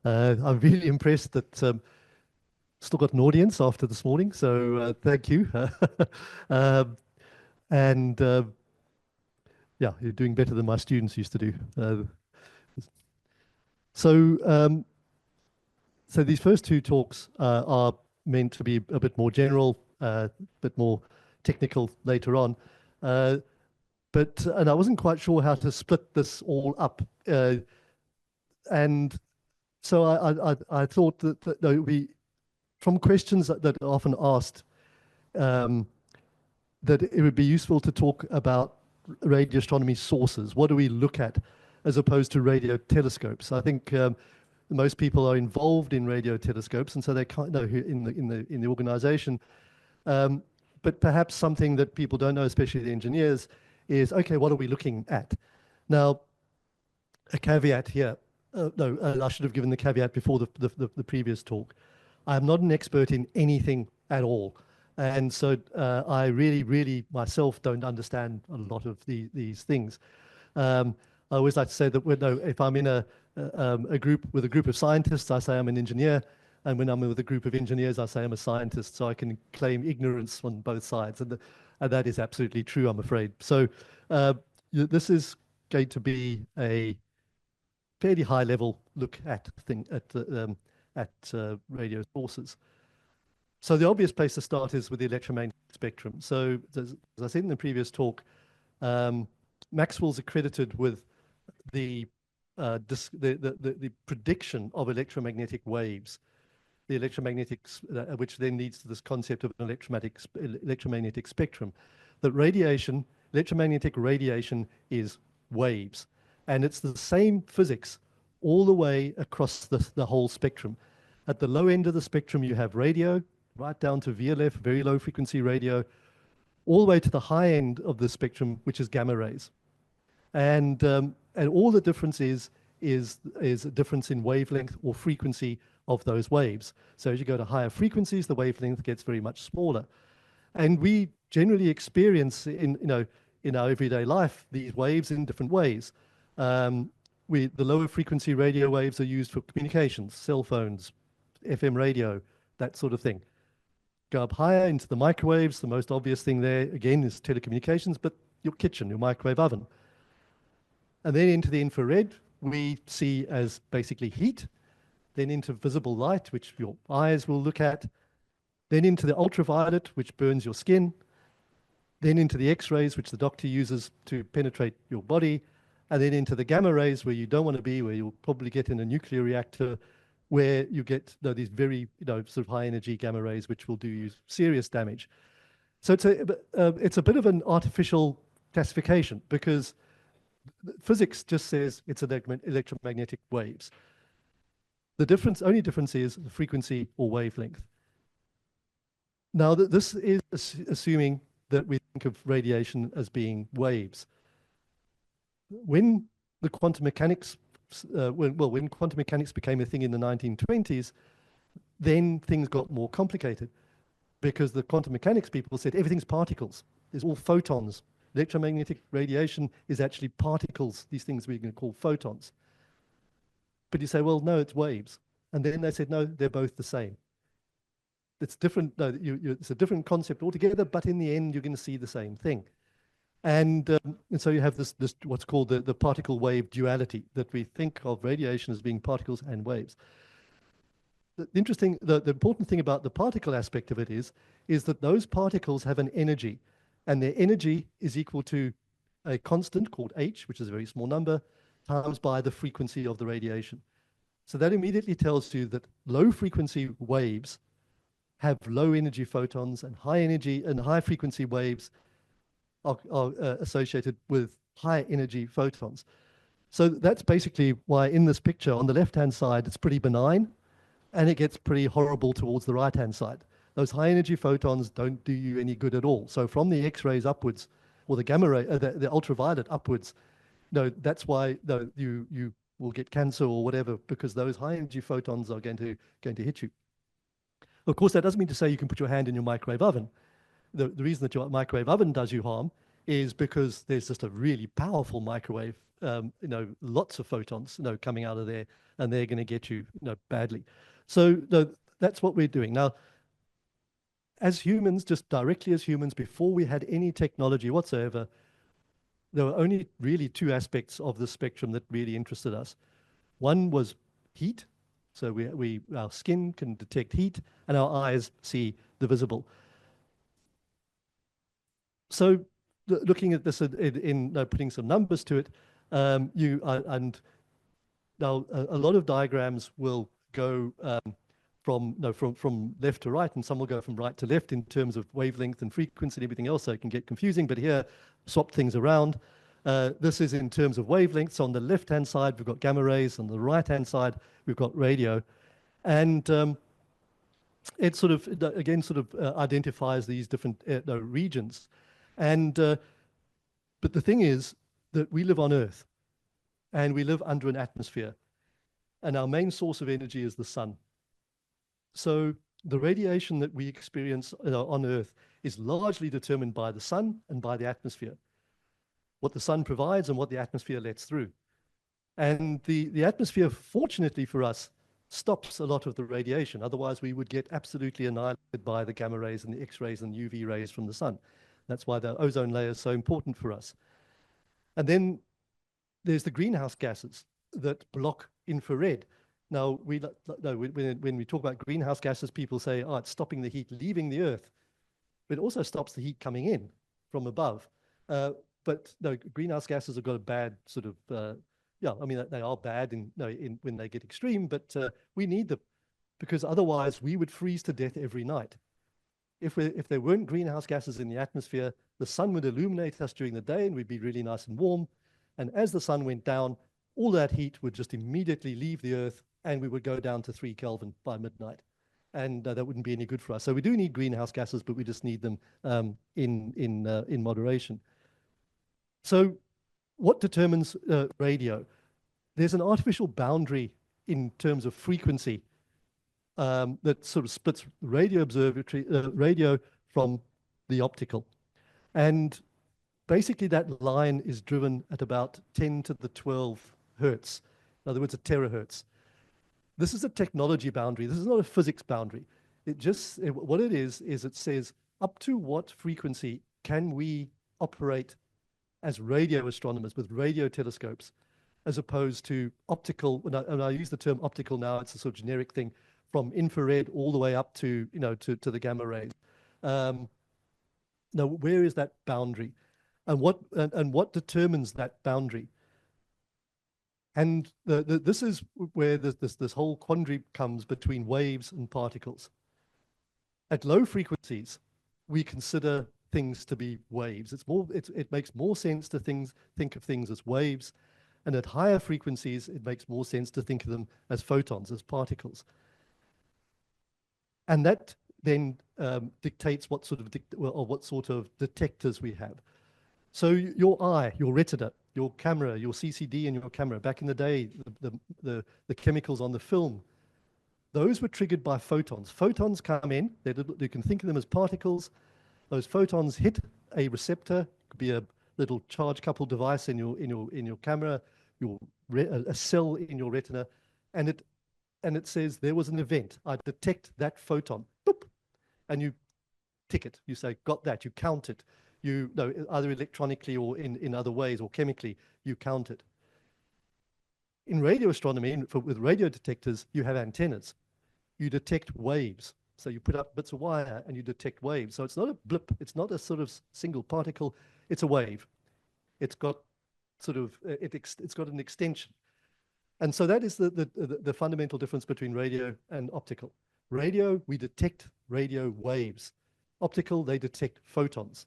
I'm really impressed that still got an audience after this morning, so thank you. Um, and yeah, you're doing better than my students used to do. So, um, so these first two talks are meant to be a bit more general, a bit more technical later on. Uh, and I wasn't quite sure how to split this all up. And so I thought that no, we from questions that are often asked, um, that it would be useful to talk about radio astronomy sources. What do we look at as opposed to radio telescopes? I think most people are involved in radio telescopes, and so they kind of know in the organization. Um, but perhaps something that people don't know, especially the engineers, is okay, what are we looking at? Now, a caveat here. No, I should have given the caveat before the previous talk. I'm not an expert in anything at all. And so I really myself don't understand a lot of these things. I always like to say that no, if I'm in a group with a group of scientists, I say I'm an engineer. And when I'm with a group of engineers, I say I'm a scientist. So I can claim ignorance on both sides. And that is absolutely true, I'm afraid. So this is going to be a fairly high level look at radio sources. So the obvious place to start is with the electromagnetic spectrum. So as I said in the previous talk, Maxwell's accredited with the prediction of electromagnetic waves, the electromagnetics, which then leads to this concept of an electromagnetic spectrum. That radiation, electromagnetic radiation, is waves, and it's the same physics all the way across the whole spectrum. At the low end of the spectrum, you have radio, right down to VLF, very low frequency radio, all the way to the high end of the spectrum, which is gamma rays. And all the difference is a difference in wavelength or frequency of those waves. So as you go to higher frequencies, the wavelength gets very much smaller. And we generally experience in our everyday life these waves in different ways. The lower frequency radio waves are used for communications, cell phones, FM radio, that sort of thing. Go up higher into the microwaves. The most obvious thing there, again, is telecommunications, but your kitchen, your microwave oven. And then into the infrared, we see as basically heat. Then into visible light, which your eyes will look at. Then into the ultraviolet, which burns your skin. Then into the X-rays, which the doctor uses to penetrate your body. And then into the gamma rays, where you don't want to be, where you'll probably get in a nuclear reactor, where you get these very sort of high energy gamma rays, which will do you serious damage. So it's a bit of an artificial classification, because physics just says it's electromagnetic waves. The only difference is the frequency or wavelength. Now, this is assuming that we think of radiation as being waves. When the quantum mechanics, when quantum mechanics became a thing in the 1920s, then things got more complicated, because the quantum mechanics people said everything's particles. There's all photons. Electromagnetic radiation is actually particles, these things we're going to call photons. But you say, well, no, it's waves. And then they said, no, they're both the same. It's different. No, it's a different concept altogether, but in the end, you're going to see the same thing. And so you have this what's called the particle wave duality, that we think of radiation as being particles and waves. The important thing about the particle aspect of it is that those particles have an energy, and their energy is equal to a constant called h, which is a very small number, times by the frequency of the radiation. So that immediately tells you that low frequency waves have low energy photons, and high frequency waves are associated with high energy photons. So that's basically why in this picture on the left-hand side, it's pretty benign, and it gets pretty horrible towards the right-hand side. Those high energy photons don't do you any good at all. So from the X-rays upwards, or the gamma ray, the ultraviolet upwards, that's why you will get cancer or whatever, because those high energy photons are going to hit you. Of course, that doesn't mean to say you can put your hand in your microwave oven. The reason that your microwave oven does you harm is because there's just a really powerful microwave, lots of photons, coming out of there, and they're going to get you, badly. So that's what we're doing. Now, as humans, just directly as humans, before we had any technology whatsoever, there were only really two aspects of the spectrum that really interested us. One was heat. So our skin can detect heat, and our eyes see the visible. So looking at this in putting some numbers to it, and now a lot of diagrams will go from left to right, and some will go from right to left in terms of wavelength and frequency and everything else, so it can get confusing. But here, swap things around. This is in terms of wavelengths. On the left-hand side, we've got gamma rays. On the right-hand side, we've got radio. And it sort of, again, identifies these different regions. And but the thing is that we live on Earth, and we live under an atmosphere. And our main source of energy is the sun. So the radiation that we experience on Earth is largely determined by the sun and by the atmosphere, what the sun provides and what the atmosphere lets through. And the atmosphere, fortunately for us, stops a lot of the radiation. Otherwise, we would get absolutely annihilated by the gamma rays and the X-rays and UV rays from the sun. That's why the ozone layer is so important for us. And then there's the greenhouse gases that block infrared. Now, when we talk about greenhouse gases, people say, oh, it's stopping the heat leaving the Earth. But it also stops the heat coming in from above. But no, greenhouse gases have got a bad sort of, I mean, they are bad when they get extreme, but we need them because otherwise we would freeze to death every night. If there weren't greenhouse gases in the atmosphere, the sun would illuminate us during the day and we'd be really nice and warm. And as the sun went down, all that heat would just immediately leave the Earth and we would go down to 3 Kelvin by midnight. And that wouldn't be any good for us. So we do need greenhouse gases, but we just need them in moderation. So what determines radio? There's an artificial boundary in terms of frequency that sort of splits radio from the optical. And basically that line is driven at about 10 to the 12 hertz. In other words, a terahertz. This is a technology boundary. This is not a physics boundary. What it is it says up to what frequency can we operate as radio astronomers with radio telescopes, as opposed to optical. And I use the term optical now, it's a sort of generic thing, from infrared all the way up to, to the gamma rays. Now, where is that boundary? And what determines that boundary? And this is where this whole quandary comes between waves and particles. At low frequencies, we consider things to be waves. It makes more sense to think of things as waves, and at higher frequencies, it makes more sense to think of them as photons, as particles. And that then dictates what sort of detectors we have. So your eye, your retina, your camera, your CCD in your camera, back in the day, the chemicals on the film, those were triggered by photons. Photons come in, you can think of them as particles. Those photons hit a receptor, could be a little charge coupled device in your camera, a cell in your retina, and it says there was an event. I detect that photon, boop, and you tick it. You say, got that. You count it. Either electronically or in other ways or chemically, you count it. In radio astronomy, with radio detectors, you have antennas. You detect waves. So you put up bits of wire and you detect waves. So it's not a blip. It's not a sort of single particle. It's a wave. It's got sort of it's got an extension. And so that is the fundamental difference between radio and optical. Radio, we detect radio waves. Optical, they detect photons.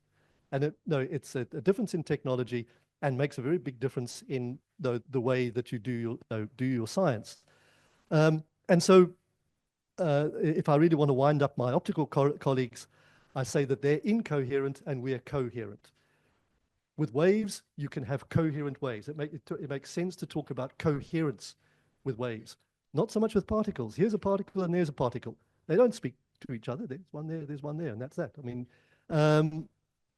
And it's a difference in technology and makes a very big difference in the way that you do your science. And so if I really want to wind up my optical colleagues, I say that they're incoherent and we're coherent. With waves, you can have coherent waves. It makes sense to talk about coherence with waves, not so much with particles. Here's a particle and there's a particle. They don't speak to each other. There's one there, and that's that. I mean,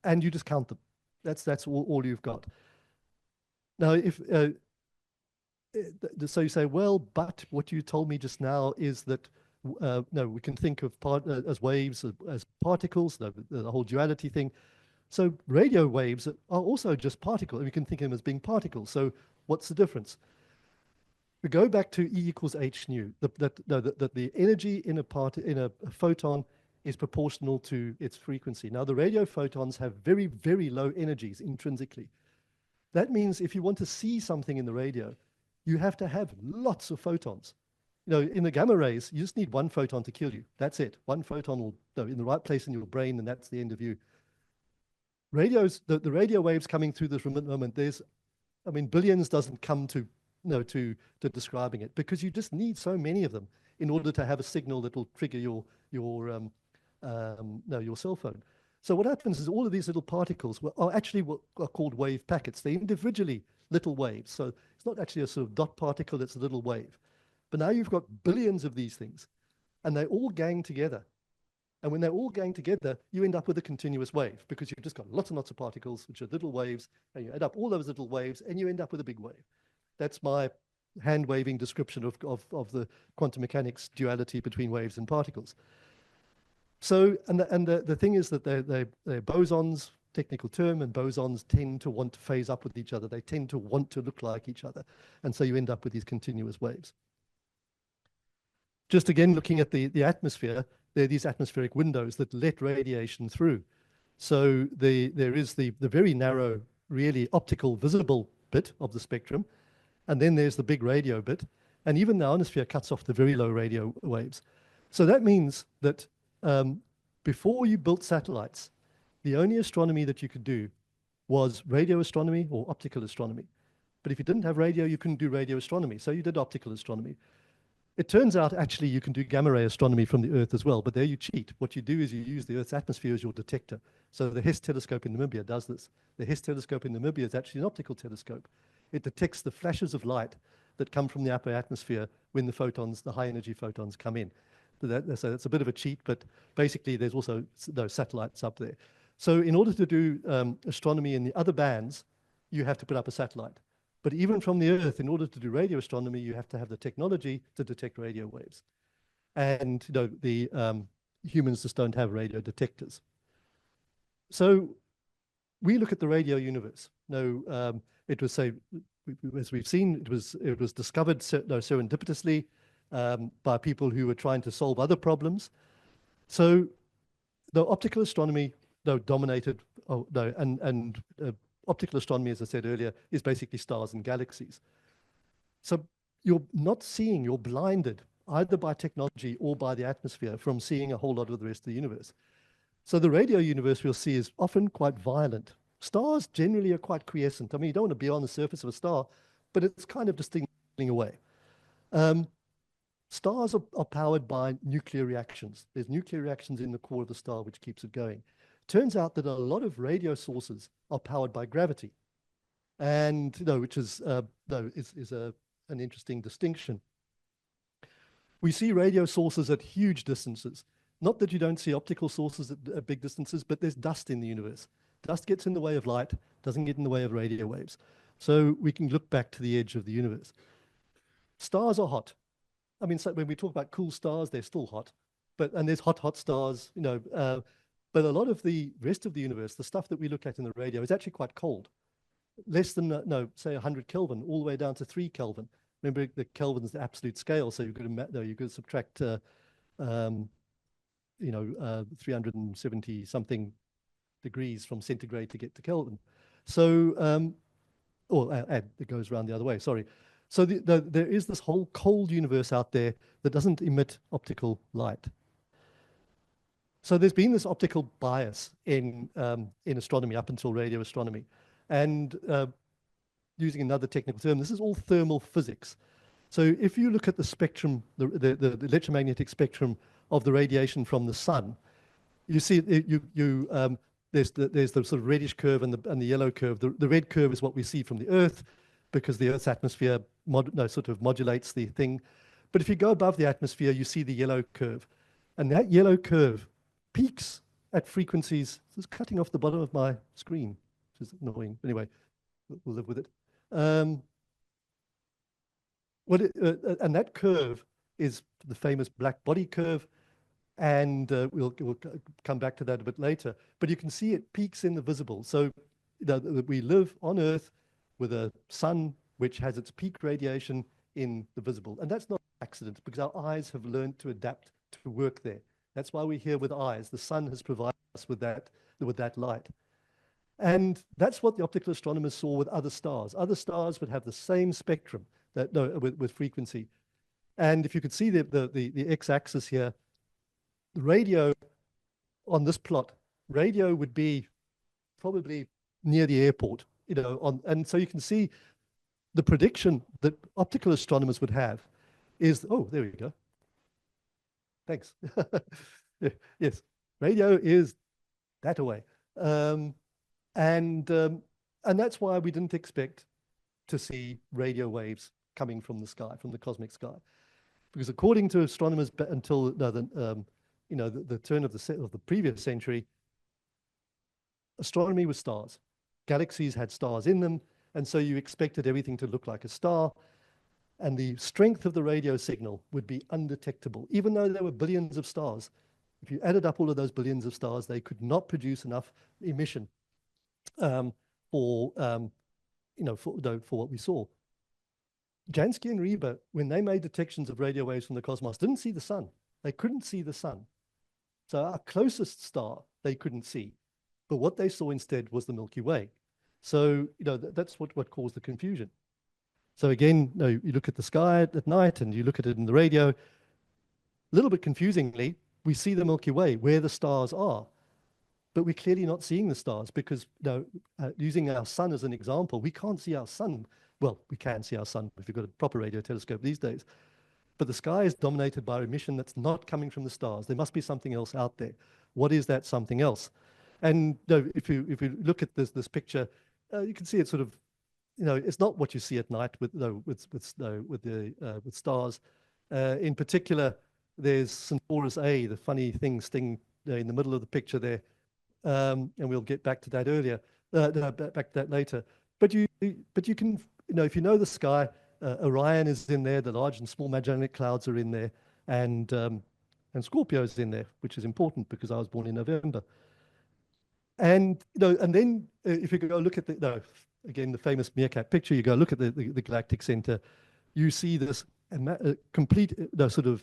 and you just count them. That's all you've got. Now, if so you say, well, but what you told me just now is that no, we can think of as waves, as particles, the whole duality thing. So radio waves are also just particles. We can think of them as being particles. So what's the difference? We go back to E equals h nu. That the energy in a photon is proportional to its frequency. Now the radio photons have very, very low energies intrinsically. That means if you want to see something in the radio, you have to have lots of photons. You know, in the gamma rays, you just need one photon to kill you. That's it. One photon will go in the right place in your brain, and that's the end of you. The radio waves coming through this moment, billions doesn't come to, to describing it, because you just need so many of them in order to have a signal that will trigger your cell phone. So what happens is all of these little particles are actually what are called wave packets. They're individually little waves. So it's not actually a sort of dot particle, it's a little wave. But now you've got billions of these things, and they all gang together. And when they all gang together, you end up with a continuous wave, because you've just got lots and lots of particles, which are little waves, and you add up all those little waves, and you end up with a big wave. That's my hand-waving description of the quantum mechanics duality between waves and particles. So, and the thing is that they're bosons, technical term, and bosons tend to want to phase up with each other. They tend to want to look like each other. And so you end up with these continuous waves. Just again, looking at the atmosphere, there are these atmospheric windows that let radiation through. So there is the very narrow, really optical visible bit of the spectrum. And then there's the big radio bit. And even the ionosphere cuts off the very low radio waves. So that means that before you built satellites, the only astronomy that you could do was radio astronomy or optical astronomy. But if you didn't have radio, you couldn't do radio astronomy. So you did optical astronomy. It turns out, actually, you can do gamma ray astronomy from the Earth as well, but there you cheat. What you do is you use the Earth's atmosphere as your detector. So the Hess telescope in Namibia does this. The Hess telescope in Namibia is actually an optical telescope. It detects the flashes of light that come from the upper atmosphere when the high energy photons come in. So that's a bit of a cheat, but basically there's also those satellites up there. So in order to do astronomy in the other bands, you have to put up a satellite. But even from the Earth, in order to do radio astronomy, you have to have the technology to detect radio waves. And the humans just don't have radio detectors. So we look at the radio universe. It was, as we've seen, it was discovered serendipitously by people who were trying to solve other problems. So the optical astronomy dominated, optical astronomy, as I said earlier, is basically stars and galaxies. So you're not seeing, you're blinded either by technology or by the atmosphere from seeing a whole lot of the rest of the universe. So the radio universe we'll see is often quite violent. Stars generally are quite quiescent. I mean, you don't want to be on the surface of a star, but it's kind of just thinking away. Stars are powered by nuclear reactions. There's nuclear reactions in the core of the star which keeps it going. Turns out that a lot of radio sources are powered by gravity, and which is an interesting distinction. We see radio sources at huge distances. Not that you don't see optical sources at big distances, but there's dust in the universe. Dust gets in the way of light, doesn't get in the way of radio waves. So we can look back to the edge of the universe. Stars are hot. I mean, so when we talk about cool stars, they're still hot. And there's hot stars, but a lot of the rest of the universe, the stuff that we look at in the radio, is actually quite cold. Less than, say 100 Kelvin, all the way down to 3 Kelvin. Remember, the Kelvin is the absolute scale, so you've got to subtract 370 something degrees from centigrade to get to Kelvin. So, it goes around the other way, sorry. So there is this whole cold universe out there that doesn't emit optical light. So there's been this optical bias in astronomy up until radio astronomy. And using another technical term, this is all thermal physics. So if you look at the spectrum, the electromagnetic spectrum of the radiation from the sun, you see there's the sort of reddish curve and the yellow curve. The red curve is what we see from the Earth, because the Earth's atmosphere sort of modulates the thing. But if you go above the atmosphere, you see the yellow curve. And that yellow curve peaks at frequencies, this is cutting off the bottom of my screen. which is annoying. Anyway, we'll live with it. And that curve is the famous black body curve, and we'll come back to that a bit later. But you can see it peaks in the visible. So we live on Earth with a sun which has its peak radiation in the visible. And that's not an accident, because our eyes have learned to adapt to work there. That's why we're here with eyes. The sun has provided us with that light. And that's what the optical astronomers saw with other stars. Other stars would have the same spectrum with frequency. And if you could see the x-axis here, the radio on this plot, radio would be probably near the airport, and so you can see the prediction that optical astronomers would have is, oh, there we go. Thanks. Yes, radio is that away. And that's why we didn't expect to see radio waves coming from the sky, from the cosmic sky. Because according to astronomers until the turn of the previous century, astronomy was stars. Galaxies had stars in them, and so you expected everything to look like a star, and the strength of the radio signal would be undetectable. Even though there were billions of stars, if you added up all of those billions of stars, they could not produce enough emission for what we saw. Jansky and Rieber, when they made detections of radio waves from the cosmos, didn't see the sun. They couldn't see the sun. So our closest star, they couldn't see. But what they saw instead was the Milky Way. So, that's what caused the confusion. So again, you look at the sky at night and you look at it in the radio. A little bit confusingly, we see the Milky Way where the stars are, but we're clearly not seeing the stars because, using our sun as an example, we can't see our sun. Well, we can see our sun if you've got a proper radio telescope these days. But the sky is dominated by emission that's not coming from the stars. There must be something else out there. What is that something else? And if you look at this picture, you can see it sort of, it's not what you see at night with stars. In particular, there's Centaurus A, the funny thing sting in the middle of the picture there, and we'll get back to that back to that later. But you can, if you know the sky, Orion is in there, the large and small Magellanic Clouds are in there, and Scorpio is in there, which is important because I was born in November. And and then if you go look at again the famous meerkat picture, you go look at the galactic center, you see this complete sort of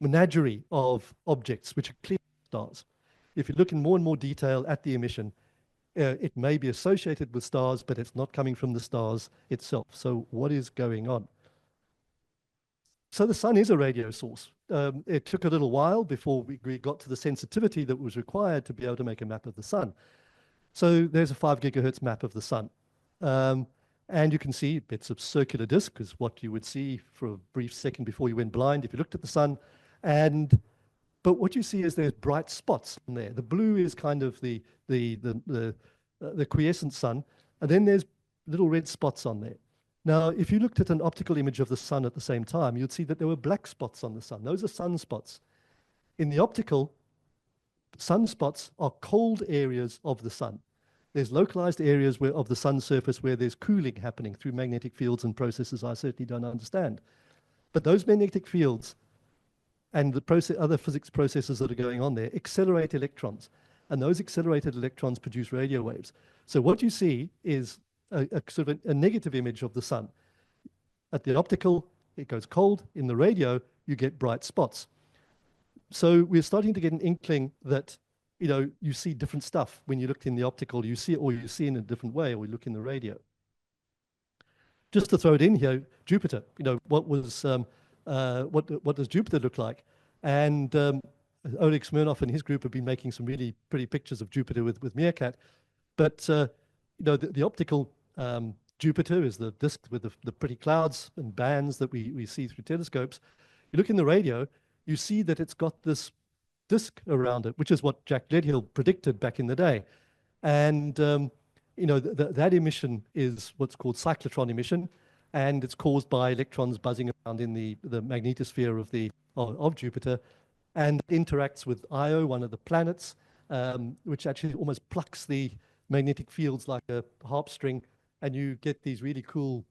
menagerie of objects which are clear stars. If you look in more and more detail at the emission, it may be associated with stars, but it's not coming from the stars itself. So what is going on? So the sun is a radio source. It took a little while before we got to the sensitivity that was required to be able to make a map of the sun. So there's a 5 gigahertz map of the sun. And you can see it's a circular disk, is what you would see for a brief second before you went blind if you looked at the sun. But what you see is there's bright spots in there. The blue is kind of the quiescent sun, and then there's little red spots on there. Now, if you looked at an optical image of the sun at the same time, you'd see that there were black spots on the sun. Those are sunspots. In the optical, sunspots are cold areas of the sun. There's localized areas of the sun's surface where there's cooling happening through magnetic fields and processes I certainly don't understand. But those magnetic fields and the other physics processes that are going on there accelerate electrons. And those accelerated electrons produce radio waves. So what you see is a sort of a negative image of the sun. At the optical, it goes cold. In the radio, you get bright spots. So we're starting to get an inkling that, you see different stuff when you look in the optical. You see in a different way, or we look in the radio. Just to throw it in here, Jupiter. What does Jupiter look like? And Oleg Smirnov and his group have been making some really pretty pictures of Jupiter with Meerkat. But the optical Jupiter is the disk with the pretty clouds and bands that we see through telescopes. You look in the radio, you see that it's got this disk around it, which is what Jack Leadhill predicted back in the day. And that emission is what's called cyclotron emission, and it's caused by electrons buzzing around in the magnetosphere of Jupiter, and interacts with Io, one of the planets, which actually almost plucks the magnetic fields like a harp string, and you get these really cool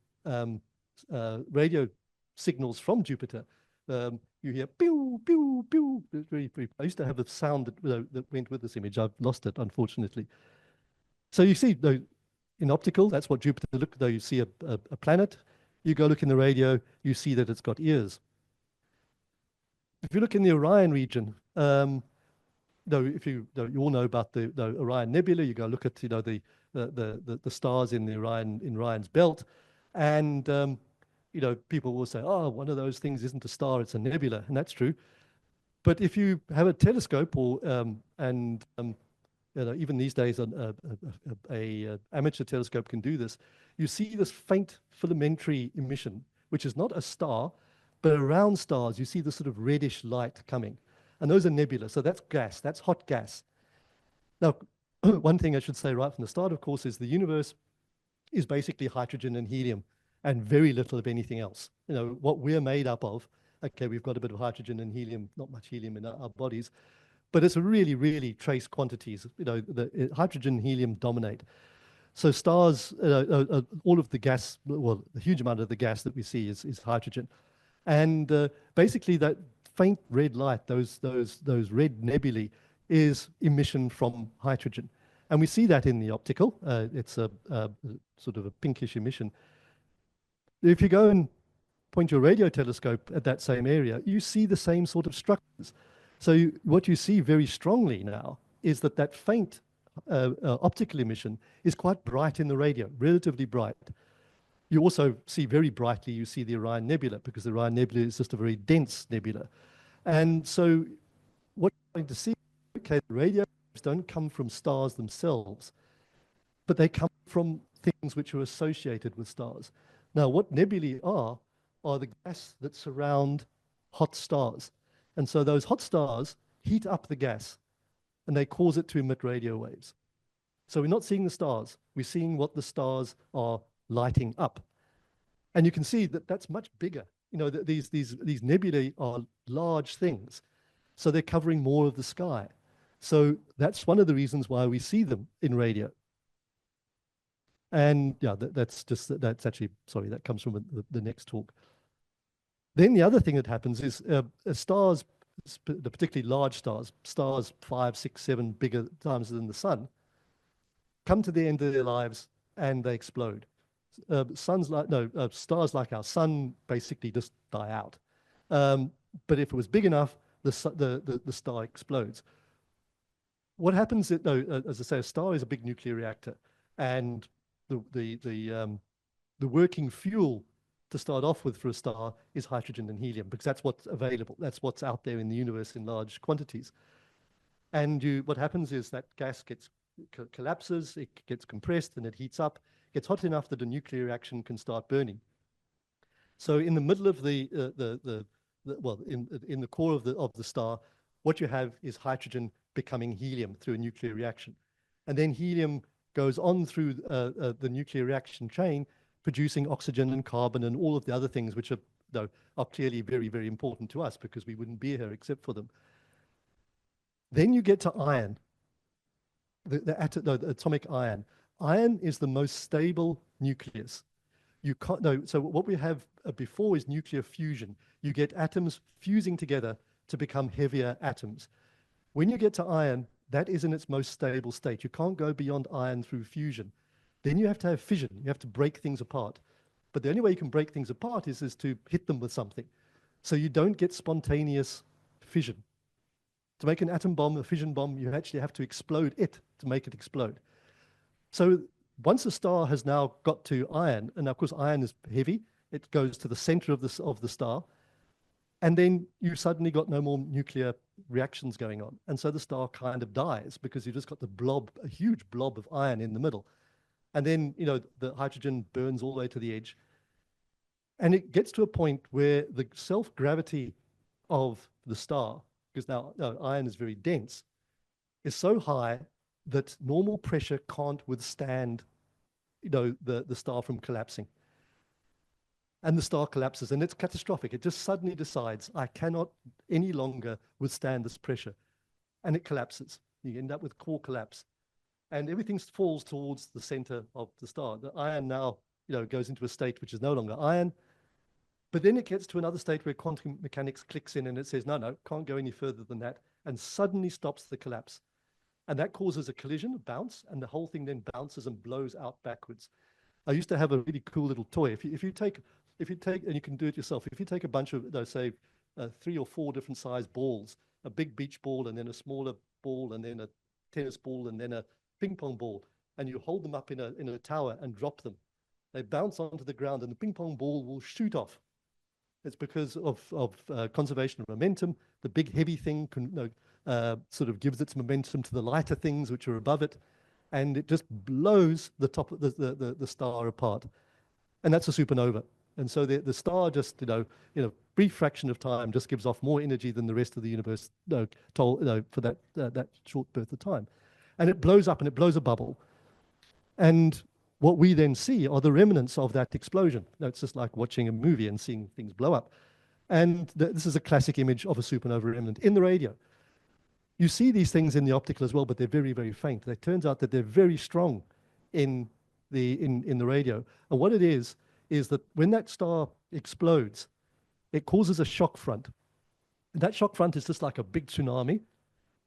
radio signals from Jupiter. You hear pew, pew, pew. It's very, very, I used to have a sound that went with this image. I've lost it, unfortunately. So you see, though, in optical, that's what Jupiter look, though you see a planet. You go look in the radio, you see that it's got ears. If you look in the Orion region, though, if you all know about the Orion Nebula, you go look at the stars in the Orion's belt, and people will say, oh, one of those things isn't a star, it's a nebula, and that's true. But if you have a telescope, or even these days, a amateur telescope can do this, you see this faint filamentary emission, which is not a star, but around stars, you see this sort of reddish light coming. And those are nebula, so that's gas, that's hot gas. Now, one thing I should say right from the start, of course, is the universe is basically hydrogen and helium and very little of anything else. What we're made up of, okay, we've got a bit of hydrogen and helium, not much helium in our bodies, but it's really, really trace quantities. The hydrogen and helium dominate. So stars, all of the gas, well, a huge amount of the gas that we see is hydrogen. And basically that faint red light, those red nebulae, is emission from hydrogen. And we see that in the optical. It's a sort of a pinkish emission. If you go and point your radio telescope at that same area, you see the same sort of structures. So what you see very strongly now is that faint optical emission is quite bright in the radio, relatively bright. You also see very brightly, you see the Orion Nebula, because the Orion Nebula is just a very dense nebula. And so what you're going to see, okay, the radio waves don't come from stars themselves, but they come from things which are associated with stars. Now, what nebulae are the gas that surround hot stars. And so those hot stars heat up the gas, and they cause it to emit radio waves. So we're not seeing the stars, we're seeing what the stars are lighting up. And you can see that that's much bigger. These nebulae are large things, so they're covering more of the sky. So that's one of the reasons why we see them in radio. And yeah, that's actually, sorry, that comes from the next talk. Then the other thing that happens is stars, particularly large stars 5, 6, 7 bigger times than the sun, come to the end of their lives and they explode. Stars like our sun basically just die out. But if it was big enough, the star explodes. What happens, as I say, a star is a big nuclear reactor, and the working fuel to start off with for a star is hydrogen and helium, because that's what's available. That's what's out there in the universe in large quantities. And what happens is that gas collapses, it gets compressed, and it heats up, gets hot enough that a nuclear reaction can start burning. So in the middle of in the core of the star, what you have is hydrogen becoming helium through a nuclear reaction. And then helium goes on through the nuclear reaction chain, producing oxygen and carbon and all of the other things which are clearly very, very important to us, because we wouldn't be here except for them. Then you get to iron, the atomic iron. Iron is the most stable nucleus. So what we have before is nuclear fusion. You get atoms fusing together to become heavier atoms. When you get to iron, that is in its most stable state. You can't go beyond iron through fusion. Then you have to have fission. You have to break things apart. But the only way you can break things apart is to hit them with something. So you don't get spontaneous fission. To make an atom bomb, a fission bomb, you actually have to explode it to make it explode. So once a star has now got to iron, and of course iron is heavy, it goes to the center of the star, and then you suddenly got no more nuclear reactions going on. And so the star kind of dies, because you've just got a huge blob of iron in the middle. And then, the hydrogen burns all the way to the edge. And it gets to a point where the self-gravity of the star, because now iron is very dense, is so high that normal pressure can't withstand, the star from collapsing. And the star collapses, and it's catastrophic. It just suddenly decides, I cannot any longer withstand this pressure. And it collapses. You end up with core collapse. and everything falls towards the center of the star. The iron now, goes into a state which is no longer iron, but then it gets to another state where quantum mechanics clicks in and it says, no, no, can't go any further than that, and suddenly stops the collapse. And that causes a collision, a bounce, and the whole thing then bounces and blows out backwards. I used to have a really cool little toy. If you take, and you can do it yourself, if you take a bunch of, say, 3 or 4 different size balls, a big beach ball, and then a smaller ball, and then a tennis ball, and then a ping pong ball, and you hold them up in a tower and drop them, they bounce onto the ground, and the ping pong ball will shoot off. It's because of conservation of momentum. The big heavy thing can, sort of gives its momentum to the lighter things which are above it, and it just blows the top of the star apart. And that's a supernova. And so the star just, in a brief fraction of time, just gives off more energy than the rest of the universe for that short birth of time. And it blows up and it blows a bubble. And what we then see are the remnants of that explosion. It's just like watching a movie and seeing things blow up. And this is a classic image of a supernova remnant in the radio. You see these things in the optical as well, but they're very, very faint. It turns out that they're very strong in the radio. And what it is that when that star explodes, it causes a shock front. And that shock front is just like a big tsunami,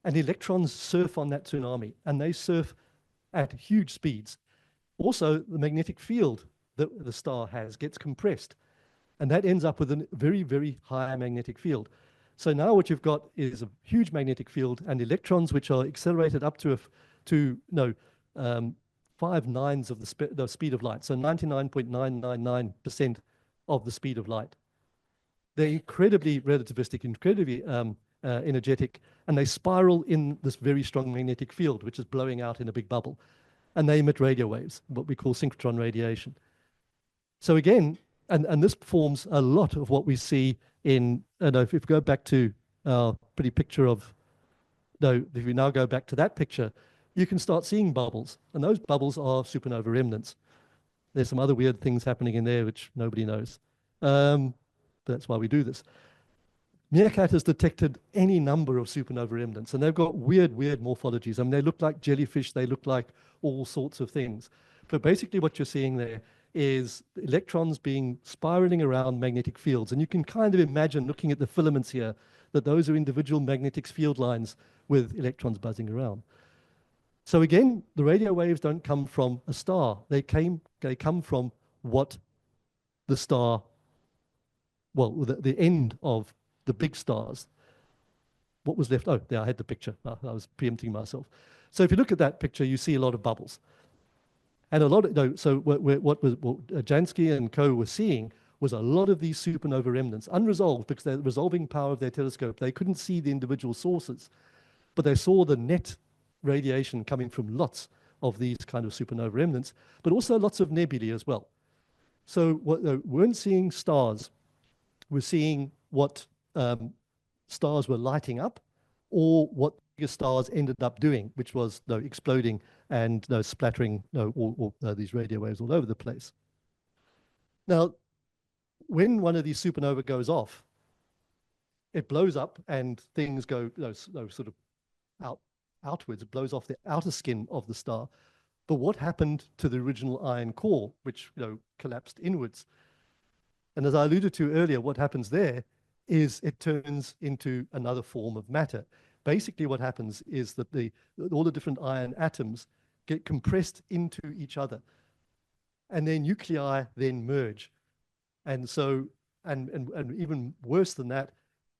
and electrons surf on that tsunami, and they surf at huge speeds. Also, the magnetic field that the star has gets compressed, and that ends up with a very, very high magnetic field. So now what you've got is a huge magnetic field and electrons which are accelerated up to 5/9 of the speed of light, so 99.999% of the speed of light. They're incredibly relativistic, incredibly energetic, and they spiral in this very strong magnetic field, which is blowing out in a big bubble. And they emit radio waves, what we call synchrotron radiation. So again, and this forms a lot of what we see in, if you go back to our pretty picture of, if you now go back to that picture, you can start seeing bubbles, and those bubbles are supernova remnants. There's some other weird things happening in there which nobody knows. But that's why we do this. Meerkat has detected any number of supernova remnants, and they've got weird, weird morphologies. I mean, they look like jellyfish, they look like all sorts of things. But basically what you're seeing there is electrons spiraling around magnetic fields. And you can kind of imagine, looking at the filaments here, that those are individual magnetic field lines with electrons buzzing around. So again, the radio waves don't come from a star. They come from what the star, well, the end of the big stars. What was left? Oh, there, I had the picture. I was preempting myself. So if you look at that picture, you see a lot of bubbles. And a lot of, so what Jansky and co were seeing was a lot of these supernova remnants, unresolved because the resolving power of their telescope, they couldn't see the individual sources, but they saw the net radiation coming from lots of these kind of supernova remnants, but also lots of nebulae as well. So what we weren't seeing stars, we're seeing what stars were lighting up, or what stars ended up doing, which was exploding and splattering all these radio waves all over the place. Now, when one of these supernova goes off, it blows up and things go sort of outwards. It blows off the outer skin of the star. But what happened to the original iron core, which collapsed inwards? And as I alluded to earlier, what happens there is it turns into another form of matter. Basically, what happens is that all the different iron atoms get compressed into each other, and their nuclei then merge. And so, and even worse than that,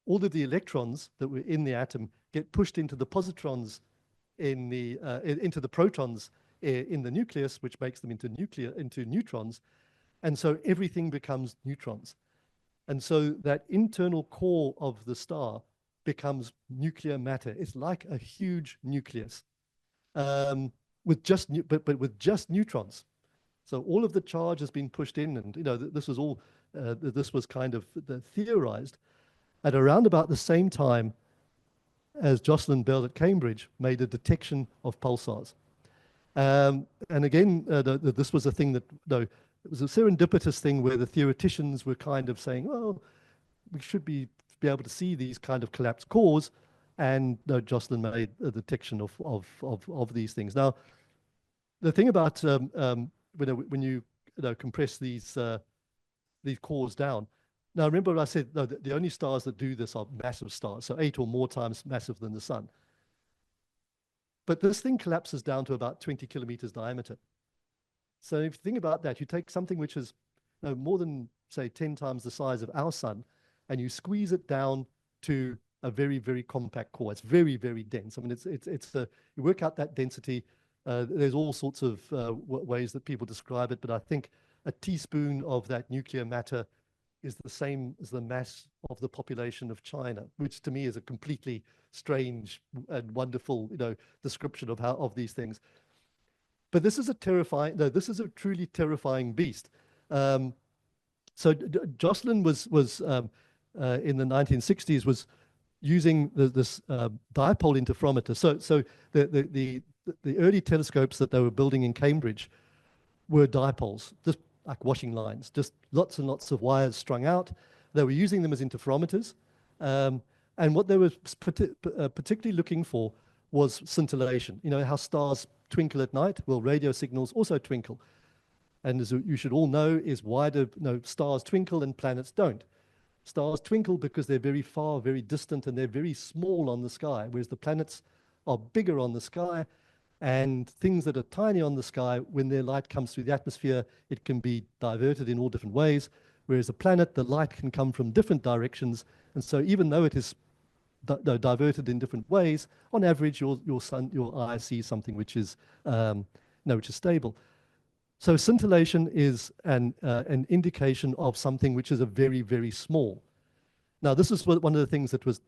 all of the electrons that were in the atom get pushed into the positrons into the protons in the nucleus, which makes them into neutrons. And so everything becomes neutrons. And so that internal core of the star becomes nuclear matter. It's like a huge nucleus with just neutrons. So all of the charge has been pushed in, and this was all this was kind of theorized at around about the same time as Jocelyn Bell at Cambridge made a detection of pulsars. And again, this was a thing that it was a serendipitous thing where the theoreticians were kind of saying, well, we should be able to see these kind of collapsed cores, and Jocelyn made a detection of these things. Now, the thing about when you compress these cores down. Now, remember what I said, no, the only stars that do this are massive stars, so 8 or more times massive than the sun. But this thing collapses down to about 20 kilometers diameter. So if you think about that, you take something which is more than, say, 10 times the size of our sun, and you squeeze it down to a very, very compact core. It's very, very dense. I mean, you work out that density. There's all sorts of ways that people describe it, but I think a teaspoon of that nuclear matter is the same as the mass of the population of China, which to me is a completely strange and wonderful, description of these things. But this is this is a truly terrifying beast. So Jocelyn was in the 1960s was using this dipole interferometer. So the early telescopes that they were building in Cambridge were dipoles, just like washing lines, just lots and lots of wires strung out. They were using them as interferometers. And what they were particularly looking for was scintillation. You know how stars twinkle at night? Well, radio signals also twinkle. And as you should all know, is why do stars twinkle and planets don't. Stars twinkle because they're very far, very distant, and they're very small on the sky, whereas the planets are bigger on the sky. And things that are tiny on the sky, when their light comes through the atmosphere, it can be diverted in all different ways. Whereas a planet, the light can come from different directions. And so even though it is diverted in different ways, on average, your eye sees something which is which is stable. So scintillation is an indication of something which is a very, very small. Now, this is one of the things that was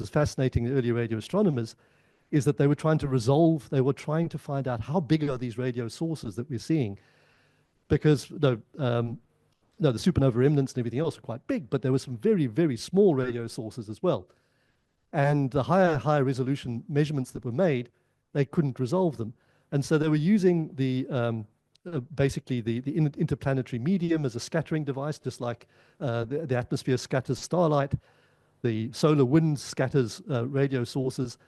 fascinating the early radio astronomers, is that they were trying to find out how big are these radio sources that we're seeing, because the supernova remnants and everything else are quite big, but there were some very, very small radio sources as well. And the higher resolution measurements that were made, they couldn't resolve them. And so they were using basically the interplanetary medium as a scattering device, just like the atmosphere scatters starlight, the solar wind scatters radio sources,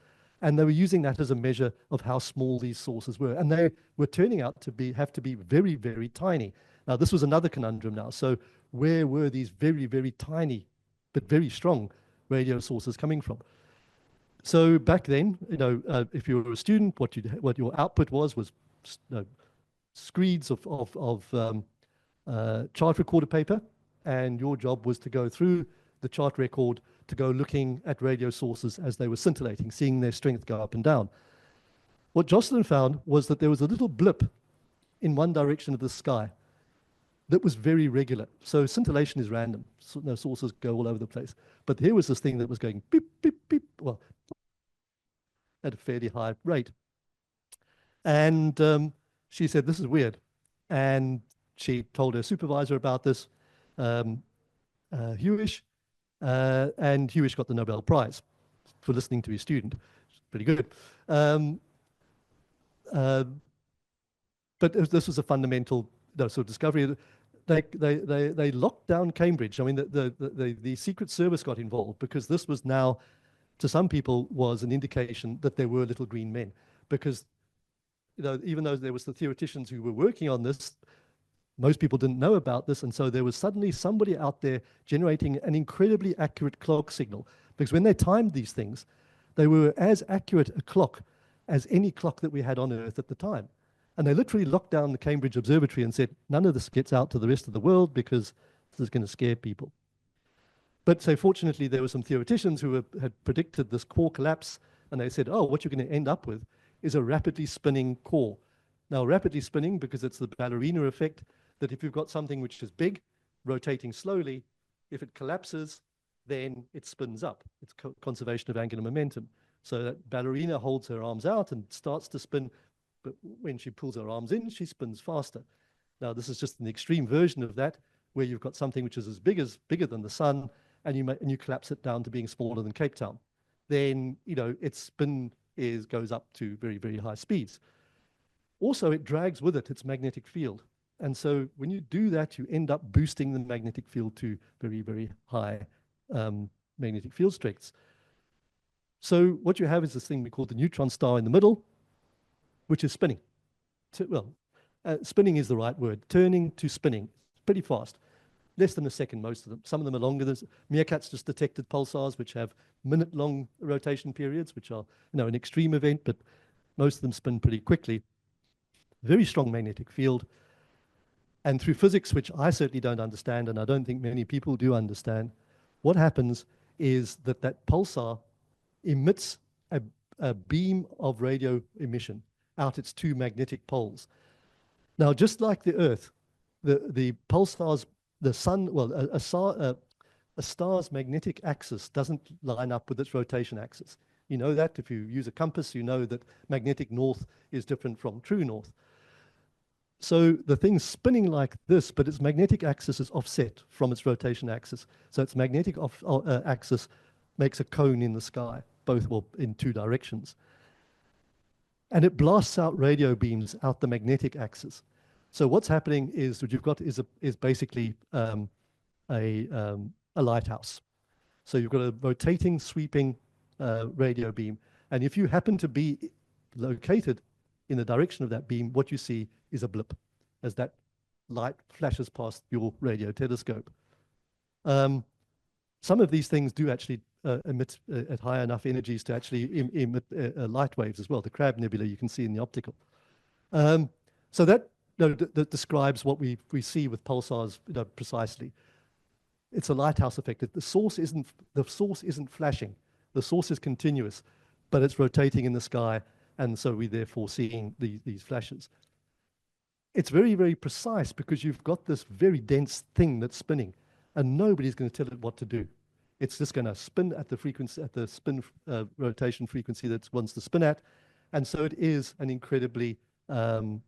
and they were using that as a measure of how small these sources were. And they were turning out to have to be very, very tiny. Now, this was another conundrum now. So where were these very, very tiny but very strong radio sources coming from? So back then, if you were a student, what your output was screeds of chart recorder paper, and your job was to go through the chart record to go looking at radio sources as they were scintillating, seeing their strength go up and down. What Jocelyn found was that there was a little blip in one direction of the sky that was very regular. So scintillation is random. So, sources go all over the place. But here was this thing that was going beep, beep, beep, well, at a fairly high rate. And she said, this is weird. And she told her supervisor about this, Hewish, and Hewish got the Nobel Prize for listening to his student. It's pretty good. But this was a fundamental sort of discovery. They locked down Cambridge. I mean, the Secret Service got involved because this was now, to some people, was an indication that there were little green men. Because even though there was the theoreticians who were working on this, most people didn't know about this, and so there was suddenly somebody out there generating an incredibly accurate clock signal. Because when they timed these things, they were as accurate a clock as any clock that we had on Earth at the time. And they literally locked down the Cambridge Observatory and said, none of this gets out to the rest of the world because this is going to scare people. But so fortunately, there were some theoreticians who had predicted this core collapse, and they said, oh, what you're going to end up with is a rapidly spinning core. Now, rapidly spinning, because it's the ballerina effect, that if you've got something which is big, rotating slowly, if it collapses, then it spins up. It's conservation of angular momentum. So that ballerina holds her arms out and starts to spin, but when she pulls her arms in, she spins faster. Now, this is just an extreme version of that, where you've got something which is bigger than the sun, and you collapse it down to being smaller than Cape Town. Then, its spin goes up to very, very high speeds. Also, it drags with it its magnetic field. And so when you do that, you end up boosting the magnetic field to very, very high magnetic field strengths. So what you have is this thing we call the neutron star in the middle, which is spinning. spinning is the right word. Turning to spinning, pretty fast. Less than a second, most of them. Some of them are longer. Meerkats just detected pulsars, which have minute-long rotation periods, which are, an extreme event, but most of them spin pretty quickly. Very strong magnetic field. And through physics, which I certainly don't understand, and I don't think many people do understand, what happens is that pulsar emits a beam of radio emission out its two magnetic poles. Now, just like the Earth, the pulsars, the sun, well, a star's magnetic axis doesn't line up with its rotation axis. You know that if you use a compass, you know that magnetic north is different from true north. So the thing's spinning like this, but its magnetic axis is offset from its rotation axis. So its magnetic axis makes a cone in the sky, both in two directions. And it blasts out radio beams out the magnetic axis. So what's happening is what you've got is basically a lighthouse. So you've got a rotating, sweeping radio beam. And if you happen to be located in the direction of that beam, what you see is a blip as that light flashes past your radio telescope. Some of these things do actually emit at high enough energies to actually emit light waves as well. The Crab Nebula you can see in the optical. So that, that describes what we see with pulsars precisely. It's a lighthouse effect. The source isn't flashing. The source is continuous, but it's rotating in the sky, and so we're therefore seeing these flashes. It's very, very precise because you've got this very dense thing that's spinning, and nobody's going to tell it what to do. It's just going to spin at the frequency, at the spin rotation frequency that it wants to spin at, and so it is an incredibly, accurate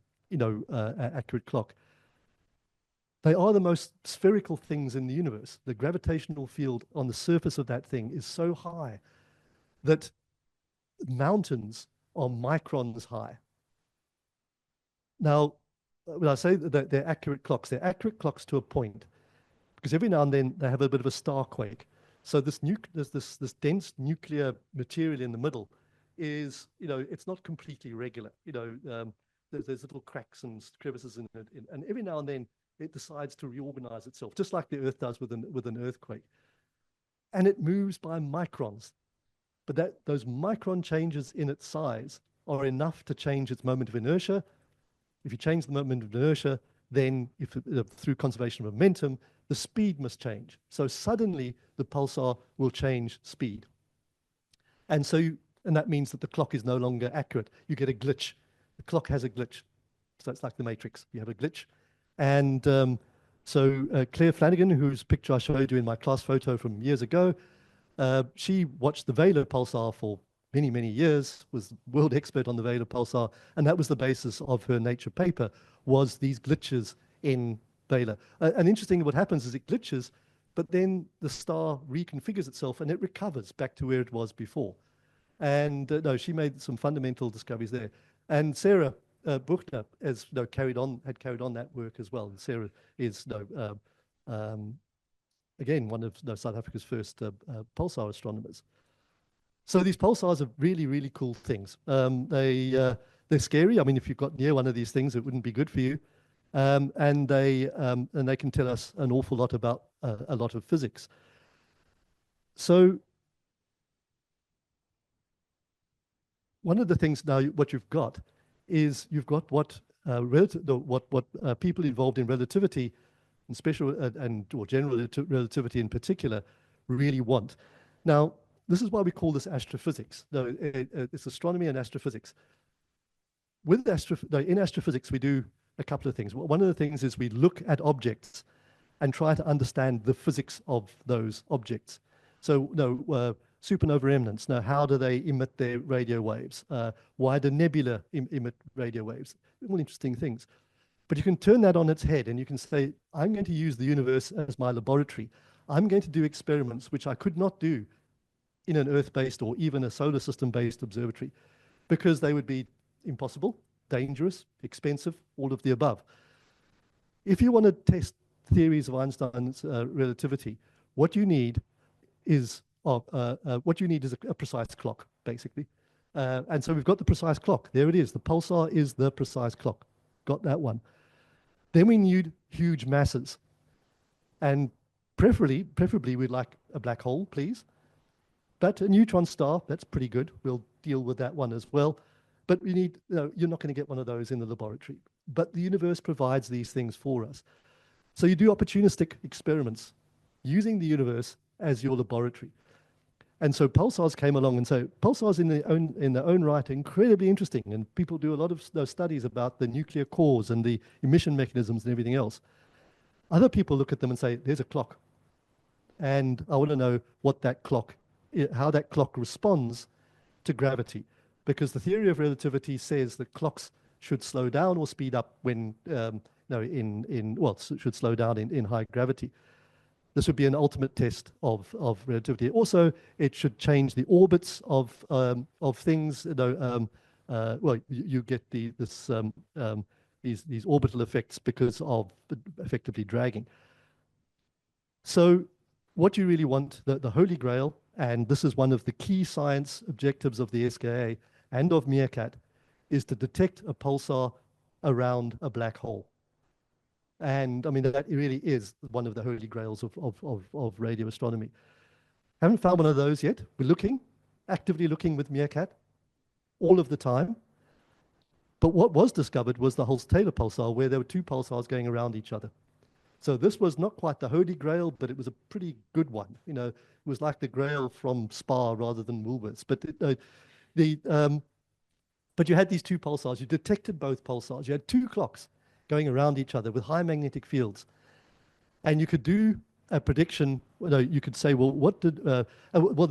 clock. They are the most spherical things in the universe. The gravitational field on the surface of that thing is so high that mountains are microns high. Now, when I say that they're accurate clocks to a point, because every now and then they have a bit of a star quake. So there's this dense nuclear material in the middle is, it's not completely regular. There's little cracks and crevices in it, and every now and then it decides to reorganize itself, just like the Earth does with an earthquake. And it moves by microns. But those micron changes in its size are enough to change its moment of inertia. If you change the moment of inertia, then through conservation of momentum, the speed must change. So suddenly the pulsar will change speed. And that means that the clock is no longer accurate. You get a glitch. The clock has a glitch. So it's like the Matrix. You have a glitch. And Claire Flanagan, whose picture I showed you in my class photo from years ago, she watched the Vela pulsar for many, many years, was world expert on the Vela pulsar, and that was the basis of her Nature paper, was these glitches in Vela. And interesting, what happens is it glitches, but then the star reconfigures itself and it recovers back to where it was before. And no, she made some fundamental discoveries there. And Sarah Buchner had carried on that work as well. And Sarah is again one of South Africa's first pulsar astronomers. So these pulsars are really, really cool things. They're scary. I mean, if you got near one of these things, it wouldn't be good for you. And they can tell us an awful lot about a lot of physics. So one of the things now, what you've got is you've got what people involved in relativity and special or general relativity in particular really want. Now, this is why we call this astrophysics. No, it's astronomy and astrophysics. In astrophysics, we do a couple of things. One of the things is we look at objects and try to understand the physics of those objects. So, supernova remnants. Now, how do they emit their radio waves? Why do nebula emit radio waves? All interesting things. But you can turn that on its head and you can say, I'm going to use the universe as my laboratory. I'm going to do experiments which I could not do in an Earth-based or even a solar system-based observatory because they would be impossible, dangerous, expensive, all of the above. If you want to test theories of Einstein's relativity, what you need is a precise clock, basically. And so we've got the precise clock. There it is. The pulsar is the precise clock. got that one. Then we need huge masses. And preferably we'd like a black hole, please. But a neutron star, that's pretty good. We'll deal with that one as well. But we need, you're not going to get one of those in the laboratory. But the universe provides these things for us. So you do opportunistic experiments using the universe as your laboratory. And so pulsars came along, and so pulsars in their own right are incredibly interesting, and people do a lot of those studies about the nuclear cores and the emission mechanisms and everything else. Other people look at them and say, there's a clock, and I want to know what that clock, how that clock responds to gravity, because the theory of relativity says that clocks should slow down or speed up when, should slow down in high gravity. This would be an ultimate test of relativity. Also, it should change the orbits of things. You get these orbital effects because of effectively dragging. So, what you really want, the Holy Grail, and this is one of the key science objectives of the SKA and of MeerKAT, is to detect a pulsar around a black hole. And I mean, that really is one of the holy grails of radio astronomy. Haven't found one of those yet. We're looking, actively looking with MeerKAT all of the time. But what was discovered was the Hulse-Taylor pulsar, where there were two pulsars going around each other. So this was not quite the holy grail, but it was a pretty good one. You know, it was like the grail from Spa rather than Woolworths. But you had these two pulsars. You detected both pulsars. You had two clocks going around each other with high magnetic fields. And you could do a prediction. You could say, well, the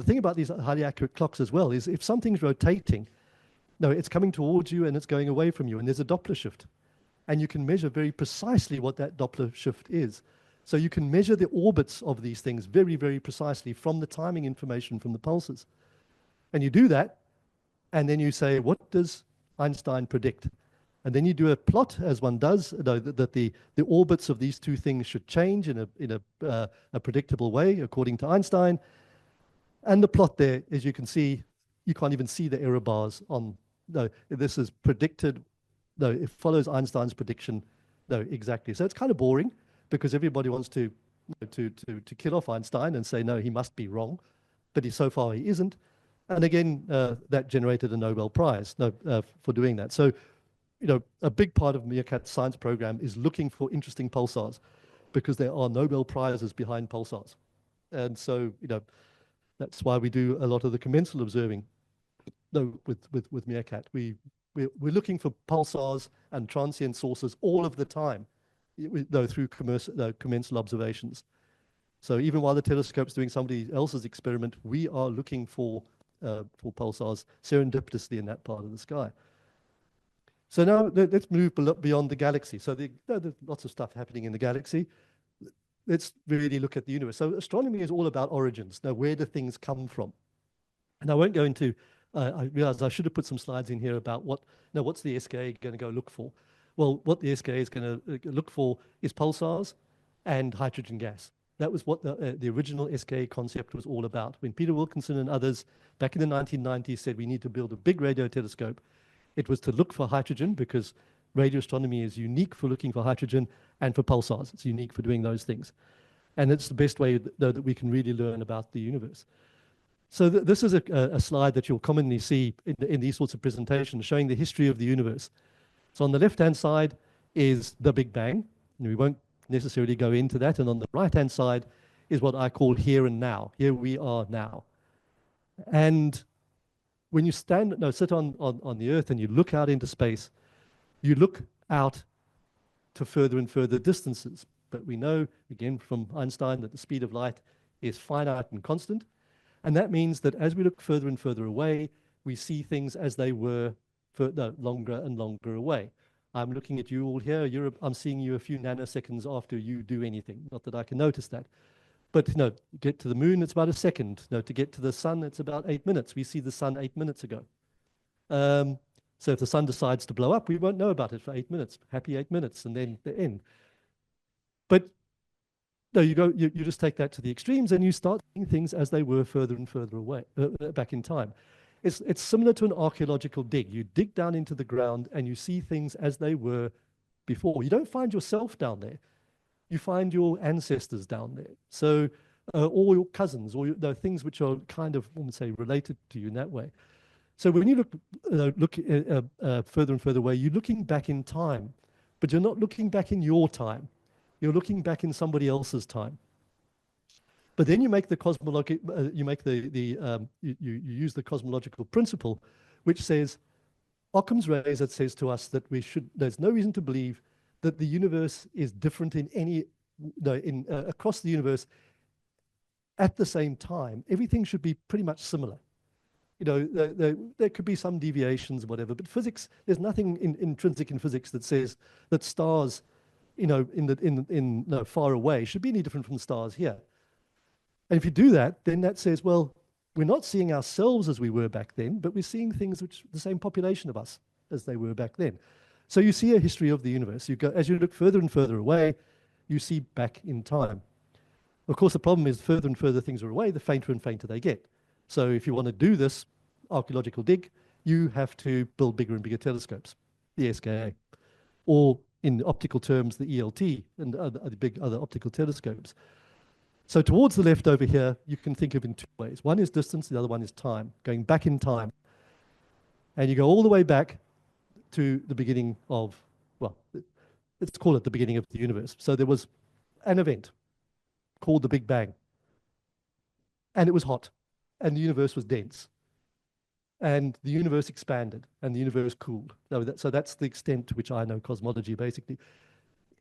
thing about these highly accurate clocks as well is if something's rotating, it's coming towards you and it's going away from you, and there's a Doppler shift. And you can measure very precisely what that Doppler shift is. So you can measure the orbits of these things very, very precisely from the timing information from the pulses. And you do that, and then you say, what does Einstein predict? And then you do a plot, as one does, that the orbits of these two things should change in a predictable way, according to Einstein. And the plot there, as you can see, you can't even see the error bars on. This is predicted. It follows Einstein's prediction. Exactly. So it's kind of boring because everybody wants to kill off Einstein and say, no, he must be wrong. But so far he isn't. And again, that generated a Nobel Prize for doing that. So, a big part of MeerKAT's science program is looking for interesting pulsars because there are Nobel Prizes behind pulsars. And so, that's why we do a lot of the commensal observing with MeerKAT. We're looking for pulsars and transient sources all of the time, through commensal observations. So even while the telescope's doing somebody else's experiment, we are looking for pulsars serendipitously in that part of the sky. So now let's move beyond the galaxy. So there's lots of stuff happening in the galaxy. Let's really look at the universe. So astronomy is all about origins. Now, where do things come from? And I won't go into, I realized I should have put some slides in here about what's the SKA going to go look for? Well, what the SKA is going to look for is pulsars and hydrogen gas. That was what the original SKA concept was all about. When Peter Wilkinson and others back in the 1990s said we need to build a big radio telescope, it was to look for hydrogen because radio astronomy is unique for looking for hydrogen and for pulsars. It's unique for doing those things. And it's the best way that we can really learn about the universe. So this is a slide that you'll commonly see in these sorts of presentations showing the history of the universe. So on the left-hand side is the Big Bang. And we won't necessarily go into that. And on the right-hand side is what I call here and now. Here we are now. And when you sit on the Earth and you look out into space, you look out to further and further distances. But we know, again, from Einstein that the speed of light is finite and constant. And that means that as we look further and further away, we see things as they were longer and longer away. I'm looking at you all here. I'm seeing you a few nanoseconds after you do anything. Not that I can notice that. But get to the moon, it's about a second. To get to the sun, it's about 8 minutes. We see the sun 8 minutes ago. So if the sun decides to blow up, we won't know about it for 8 minutes. Happy 8 minutes, and then the end. But you just take that to the extremes, and you start seeing things as they were further and further away, back in time. It's similar to an archaeological dig. You dig down into the ground, and you see things as they were before. You don't find yourself down there. You find your ancestors down there. So, or your cousins, or things which are kind of, I would say, related to you in that way. So when you look further and further away, you're looking back in time, but you're not looking back in your time. You're looking back in somebody else's time. But then you make the you use the cosmological principle, which says Occam's razor says to us that there's no reason to believe that the universe is different in any no in across the universe at the same time. Everything should be pretty much similar. There could be some deviations, whatever, but physics, there's nothing intrinsic in physics that says that stars, far away should be any different from stars here. And if you do that, then that says, well, we're not seeing ourselves as we were back then, but we're seeing things which the same population of us as they were back then. So you see a history of the universe. As you look further and further away, you see back in time. Of course, the problem is further and further things are away, the fainter and fainter they get. So if you want to do this archaeological dig, you have to build bigger and bigger telescopes, the SKA, or in optical terms, the ELT and other big optical telescopes. So towards the left over here, you can think of in two ways. One is distance, the other one is time, going back in time. And you go all the way back to the beginning of, well, let's call it the beginning of the universe. So there was an event called the Big Bang. And it was hot, and the universe was dense. And the universe expanded, and the universe cooled. So that's the extent to which I know cosmology, basically.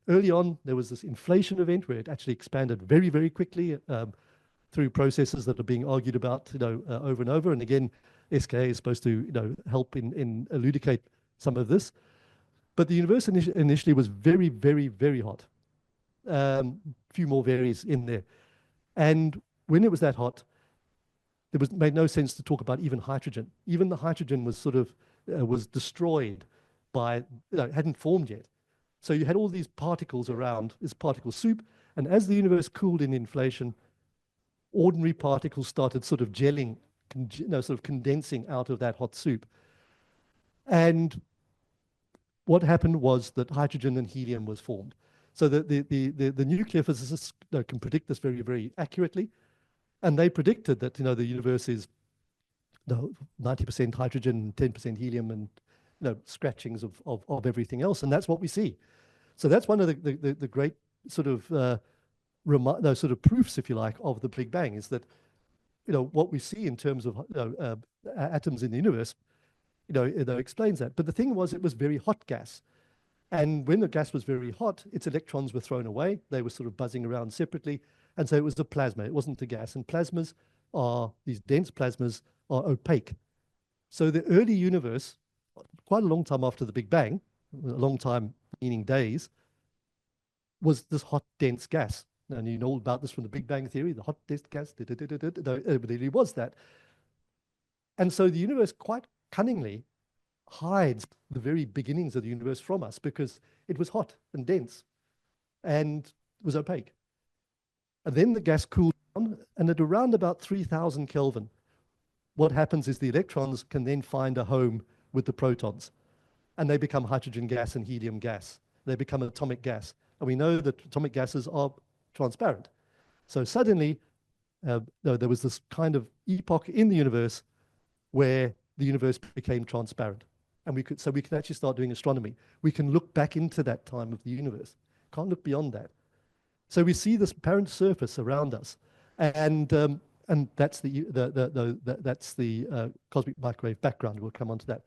Early on, there was this inflation event where it actually expanded very, very quickly through processes that are being argued about, over and over. And again, SKA is supposed to, help in elucidate some of this. But the universe initially was very, very, very hot. A few more varies in there. And when it was that hot, made no sense to talk about even hydrogen. Even the hydrogen was was destroyed by, it hadn't formed yet. So you had all these particles around, this particle soup, and as the universe cooled in inflation, ordinary particles started sort of gelling, sort of condensing out of that hot soup. And what happened was that hydrogen and helium was formed. So the nuclear physicists can predict this very, very accurately. And they predicted that, the universe is 90% hydrogen, 10% helium, and scratchings of everything else. And that's what we see. So that's one of the great sort of sort of proofs, if you like, of the Big Bang is that, what we see in terms of atoms in the universe, explains that. But the thing was, it was very hot gas. And when the gas was very hot, its electrons were thrown away. They were sort of buzzing around separately. And so it was a plasma. It wasn't a gas. And these dense plasmas are opaque. So the early universe, quite a long time after the Big Bang, a long time meaning days, was this hot, dense gas. And you know all about this from the Big Bang theory, the hot, dense gas, it really was that. And so the universe quite cunningly hides the very beginnings of the universe from us because it was hot and dense and was opaque. And then the gas cooled down, and at around about 3,000 Kelvin, what happens is the electrons can then find a home with the protons, and they become hydrogen gas and helium gas. They become atomic gas. And we know that atomic gases are transparent. So suddenly, there was this kind of epoch in the universe where the universe became transparent. And we could actually start doing astronomy. We can look back into that time of the universe. Can't look beyond that. So we see this apparent surface around us, and that's the cosmic microwave background. We'll come on to that.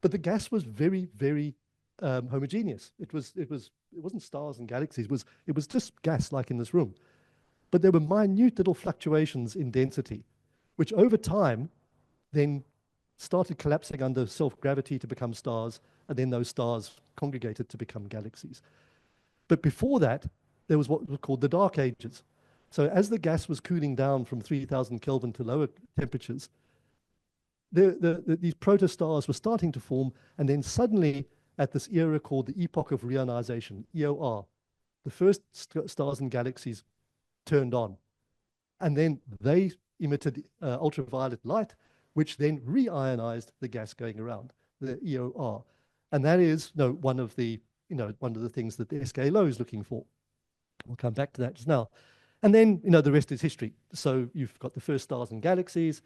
But the gas was very, very homogeneous. It wasn't stars and galaxies. It was just gas, like in this room. But there were minute little fluctuations in density, which over time then started collapsing under self-gravity to become stars, and then those stars congregated to become galaxies. But before that, there was what was called the Dark Ages. So as the gas was cooling down from 3,000 Kelvin to lower temperatures, these protostars were starting to form, and then suddenly at this era called the Epoch of Reionization, EOR, the first stars and galaxies turned on. And then they emitted ultraviolet light, which then reionized the gas going around, the EOR. And that is one of the one of the things that the SK Low is looking for. We'll come back to that just now. And then, the rest is history. So you've got the first stars and galaxies,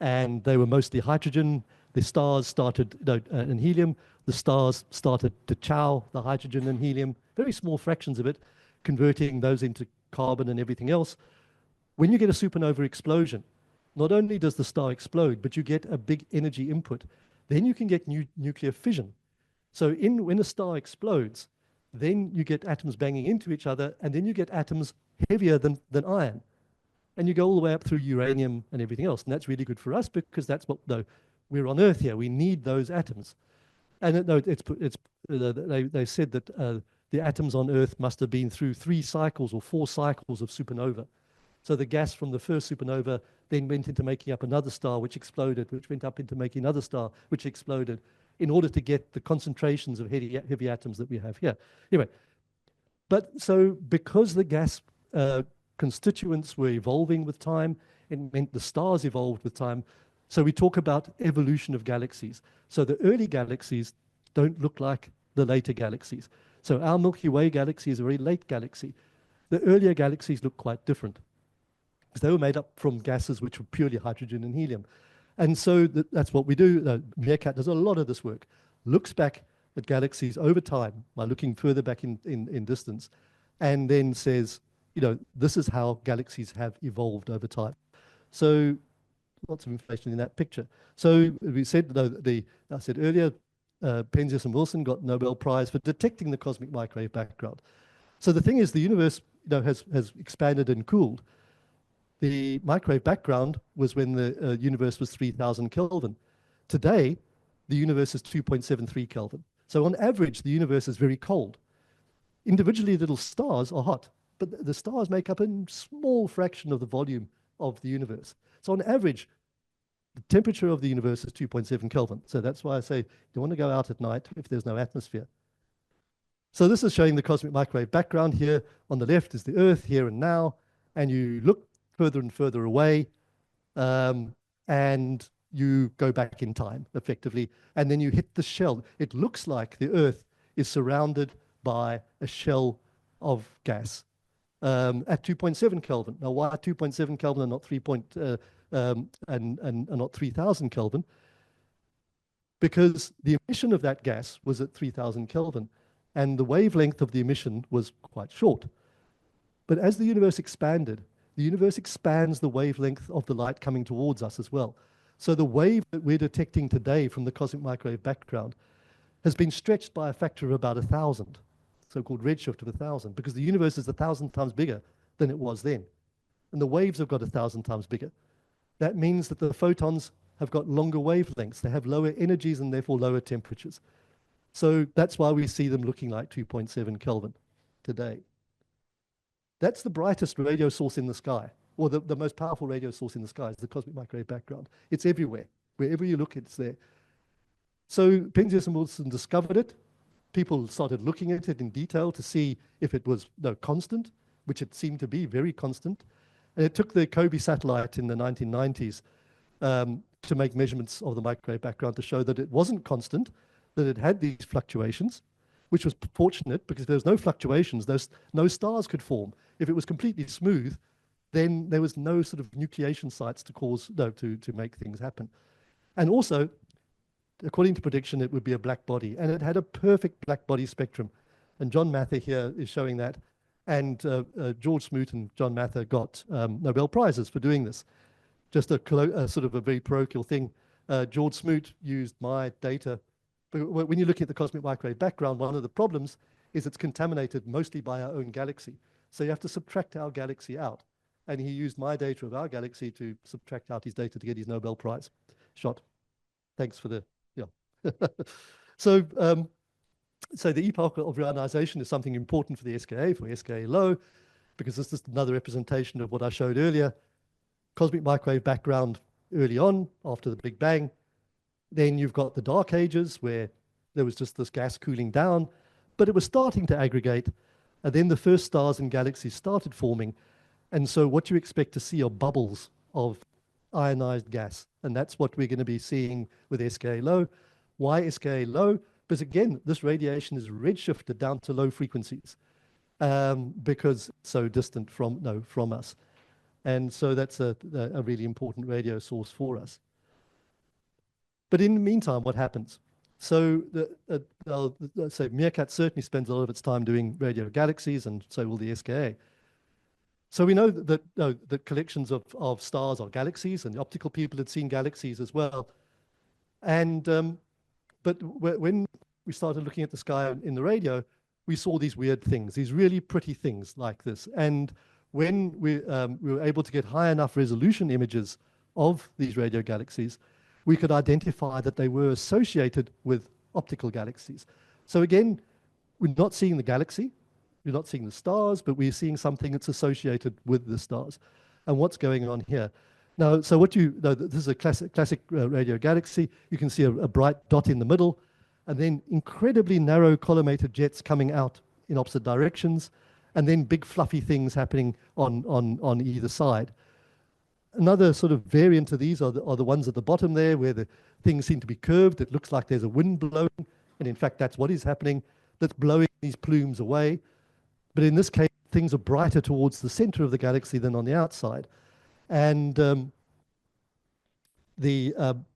and they were mostly hydrogen. The stars started in helium. The stars started to chow the hydrogen and helium, very small fractions of it, converting those into carbon and everything else. When you get a supernova explosion, not only does the star explode, but you get a big energy input. Then you can get nuclear fission. So when a star explodes, then you get atoms banging into each other, and then you get atoms heavier than iron. And you go all the way up through uranium and everything else. And that's really good for us because that's what, we're on Earth here. We need those atoms. And they said that the atoms on Earth must have been through 3 cycles or 4 cycles of supernova. So the gas from the first supernova then went into making up another star, which exploded, which went up into making another star, which exploded, in order to get the concentrations of heavy atoms that we have here. Anyway, but so because the gas constituents were evolving with time, it meant the stars evolved with time. So we talk about evolution of galaxies. So the early galaxies don't look like the later galaxies. So our Milky Way galaxy is a very late galaxy. The earlier galaxies look quite different because they were made up from gases which were purely hydrogen and helium. And so that's what we do. Meerkat does a lot of this work, looks back at galaxies over time by looking further back in distance, and then says, this is how galaxies have evolved over time. So lots of information in that picture. So we said, I said earlier, Penzias and Wilson got Nobel Prize for detecting the cosmic microwave background. So the thing is, the universe has expanded and cooled. The microwave background was when the universe was 3,000 Kelvin. Today, the universe is 2.73 Kelvin. So on average, the universe is very cold. Individually, little stars are hot, but the stars make up a small fraction of the volume of the universe. So on average, the temperature of the universe is 2.7 Kelvin. So that's why I say you want to go out at night if there's no atmosphere. So this is showing the cosmic microwave background. Here on the left is the Earth, here and now, and you look further and further away, and you go back in time, effectively, and then you hit the shell. It looks like the Earth is surrounded by a shell of gas at 2.7 Kelvin. Now, why 2.7 Kelvin and not 3,000 Kelvin? Because the emission of that gas was at 3,000 Kelvin, and the wavelength of the emission was quite short. But as the universe expanded, the universe expands the wavelength of the light coming towards us as well. So the wave that we're detecting today from the cosmic microwave background has been stretched by a factor of about 1,000, so-called redshift of 1,000, because the universe is 1,000 times bigger than it was then. And the waves have got 1,000 times bigger. That means that the photons have got longer wavelengths. They have lower energies and therefore lower temperatures. So that's why we see them looking like 2.7 Kelvin today. That's the brightest radio source in the sky, or the most powerful radio source in the sky is the cosmic microwave background. It's everywhere. Wherever you look, it's there. So Penzias and Wilson discovered it. People started looking at it in detail to see if it was constant, which it seemed to be very constant. And it took the Kobe satellite in the 1990s to make measurements of the microwave background to show that it wasn't constant, that it had these fluctuations, which was fortunate because if there was no fluctuations, no stars could form. If it was completely smooth, then there was no sort of nucleation sites to make things happen. And also, according to prediction, it would be a black body, and it had a perfect black body spectrum. And John Mather here is showing that. And George Smoot and John Mather got Nobel Prizes for doing this. Just a sort of a very parochial thing. George Smoot used my data. But when you look at the cosmic microwave background, one of the problems is it's contaminated mostly by our own galaxy. So you have to subtract our galaxy out. And he used my data of our galaxy to subtract out his data to get his Nobel Prize shot. Thanks for the, yeah. So the epoch of reionization is something important for the SKA, for SKA low, because this is another representation of what I showed earlier. Cosmic microwave background early on, after the Big Bang. Then you've got the dark ages where there was just this gas cooling down, but it was starting to aggregate. And then the first stars and galaxies started forming. And so what you expect to see are bubbles of ionized gas. And that's what we're going to be seeing with SKA low. Why SKA low? But again, this radiation is redshifted down to low frequencies because it's so distant from us. And so that's a really important radio source for us. But in the meantime, what happens? So so Meerkat certainly spends a lot of its time doing radio galaxies, and so will the SKA. So we know that collections of stars are galaxies, and the optical people had seen galaxies as well. And but when we started looking at the sky in the radio, we saw these weird things, these really pretty things like this. And when we were able to get high enough resolution images of these radio galaxies, we could identify that they were associated with optical galaxies. So again, we're not seeing the galaxy, we're not seeing the stars, but we're seeing something that's associated with the stars. And what's going on here? Now, so this is a classic radio galaxy. You can see a bright dot in the middle, and then incredibly narrow collimated jets coming out in opposite directions, and then big fluffy things happening on either side. Another sort of variant of these are the ones at the bottom there, where the things seem to be curved. It looks like there's a wind blowing, and in fact, that's what is happening, that's blowing these plumes away. But in this case, things are brighter towards the center of the galaxy than on the outside. And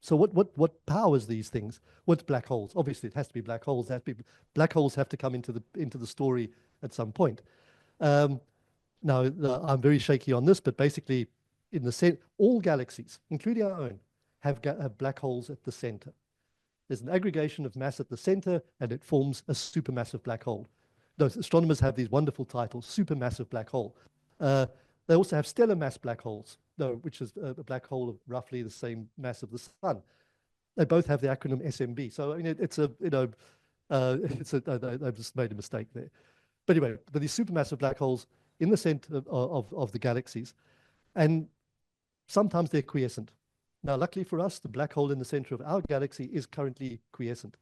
so what powers these things? What's black holes? Obviously, it has to be black holes. Black holes have to come into the story at some point. Now, I'm very shaky on this, but basically, all galaxies, including our own, have black holes at the center. There's an aggregation of mass at the center, and it forms a supermassive black hole. Those astronomers have these wonderful titles: supermassive black hole. They also have stellar mass black holes, which is a black hole of roughly the same mass of the sun. They both have the acronym SMB. So I mean, I've just made a mistake there. But anyway, these supermassive black holes in the center of the galaxies, and sometimes they're quiescent. Now, luckily for us, the black hole in the center of our galaxy is currently quiescent.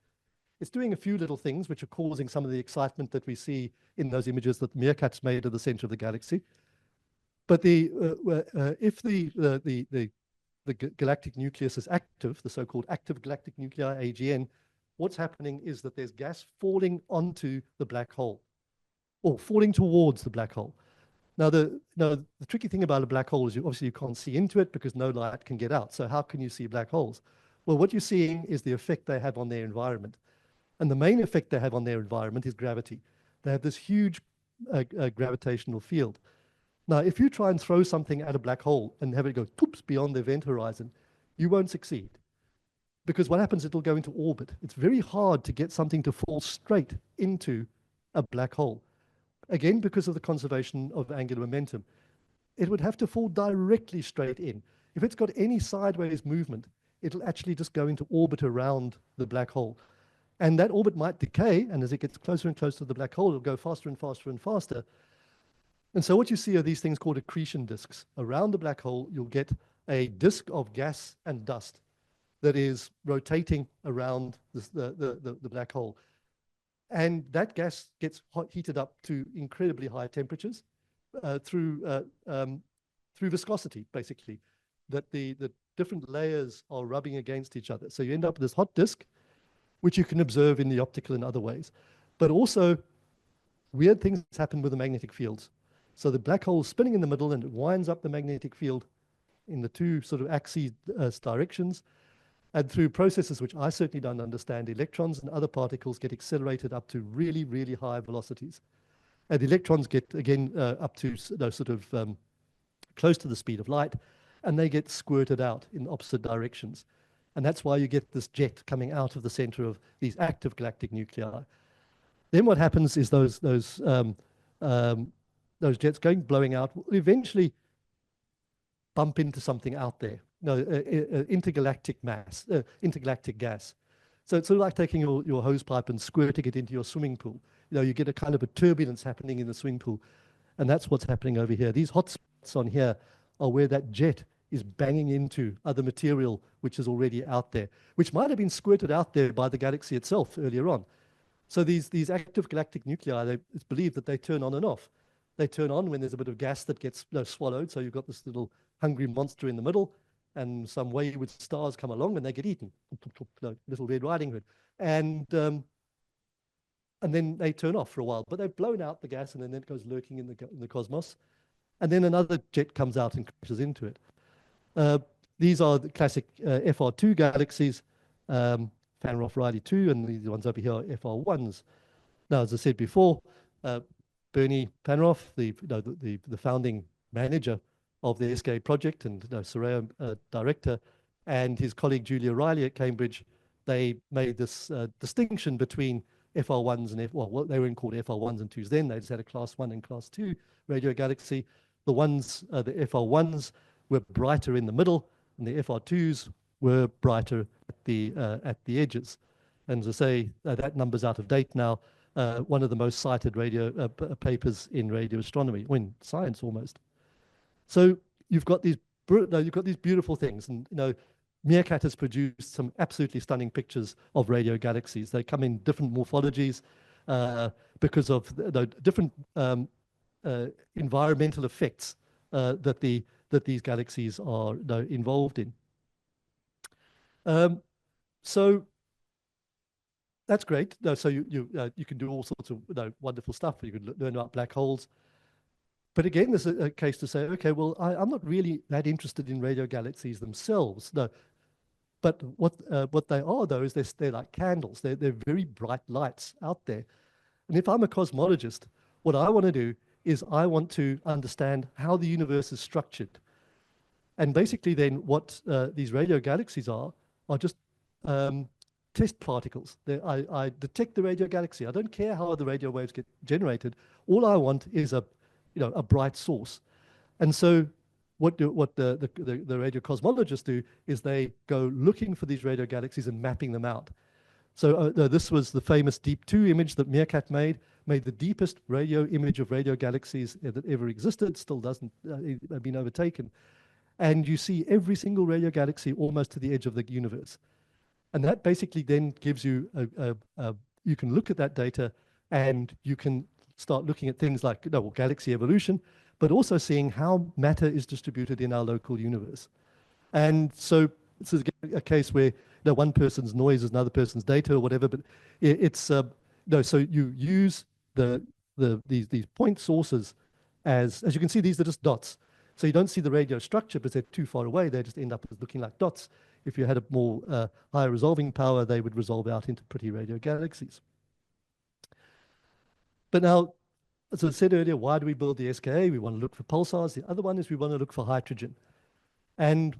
It's doing a few little things which are causing some of the excitement that we see in those images that Meerkat's made of the center of the galaxy. But if the galactic nucleus is active, the so-called active galactic nuclei, AGN, what's happening is that there's gas falling onto the black hole, or falling towards the black hole. Now, the tricky thing about a black hole is obviously you can't see into it because no light can get out. So how can you see black holes? Well, what you're seeing is the effect they have on their environment. And the main effect they have on their environment is gravity. They have this huge gravitational field. Now, if you try and throw something at a black hole and have it go poops beyond the event horizon, you won't succeed. Because what happens, it'll go into orbit. It's very hard to get something to fall straight into a black hole. Again, because of the conservation of angular momentum. It would have to fall directly straight in. If it's got any sideways movement, it'll actually just go into orbit around the black hole. And that orbit might decay, and as it gets closer and closer to the black hole, it'll go faster and faster and faster. And so what you see are these things called accretion disks. Around the black hole, you'll get a disk of gas and dust that is rotating around the black hole. And that gas gets heated up to incredibly high temperatures through viscosity, basically, that the different layers are rubbing against each other. So you end up with this hot disk, which you can observe in the optical and other ways. But also, weird things happen with the magnetic fields. So the black hole is spinning in the middle, and it winds up the magnetic field in the two sort of axis directions. And through processes which I certainly don't understand, electrons and other particles get accelerated up to really, really high velocities. And electrons get, again, up to sort of close to the speed of light, and they get squirted out in opposite directions. And that's why you get this jet coming out of the center of these active galactic nuclei. Then what happens is those jets blowing out will eventually bump into something out there. Intergalactic gas. So it's sort of like taking your hose pipe and squirting it into your swimming pool. You get a kind of a turbulence happening in the swimming pool. And that's what's happening over here. These hot spots on here are where that jet is banging into other material which is already out there, which might have been squirted out there by the galaxy itself earlier on. So these active galactic nuclei, it's believed that they turn on and off. They turn on when there's a bit of gas that gets swallowed. So you've got this little hungry monster in the middle, and some wayward stars come along and they get eaten. Little Red Riding Hood. And and then they turn off for a while. But they've blown out the gas, and then it goes lurking in the cosmos. And then another jet comes out and crashes into it. These are the classic FR2 galaxies, Fanroff-Riley 2, and these ones over here are FR1s. Now, as I said before, Bernie Panroff, the founding manager of the SKA project and Soraya director, and his colleague Julia Riley at Cambridge, they made this distinction between FR1s and well, they weren't called FR1s and 2s then. They just had a class 1 and class 2 radio galaxy. The FR1s were brighter in the middle, and the FR2s were brighter at the edges. And as I say, that number's out of date now. One of the most cited radio papers in radio astronomy, or in science almost. So you've got these beautiful things, and Meerkat has produced some absolutely stunning pictures of radio galaxies. They come in different morphologies because of different environmental effects that these galaxies are involved in. So that's great. So you can do all sorts of wonderful stuff. You can learn about black holes. But again, there's a case to say, okay, well, I'm not really that interested in radio galaxies themselves. No, but what they are, though, is they're like candles. They're very bright lights out there. And if I'm a cosmologist, what I want to do is I want to understand how the universe is structured. And basically then what these radio galaxies are just test particles. I detect the radio galaxy. I don't care how the radio waves get generated. All I want is a bright source. And so what the radio cosmologists do is they go looking for these radio galaxies and mapping them out. So this was the famous Deep 2 image that Meerkat made the deepest radio image of radio galaxies that ever existed, still doesn't been overtaken. And you see every single radio galaxy almost to the edge of the universe. And that basically then gives you you can look at that data and you can start looking at things like galaxy evolution, but also seeing how matter is distributed in our local universe. And so this is a case where one person's noise is another person's data or whatever, but it's so you use these point sources as you can see, these are just dots. So you don't see the radio structure because they're too far away. They just end up looking like dots. If you had a more higher resolving power, they would resolve out into pretty radio galaxies. But now, as I said earlier, why do we build the SKA? We want to look for pulsars. The other one is we want to look for hydrogen. And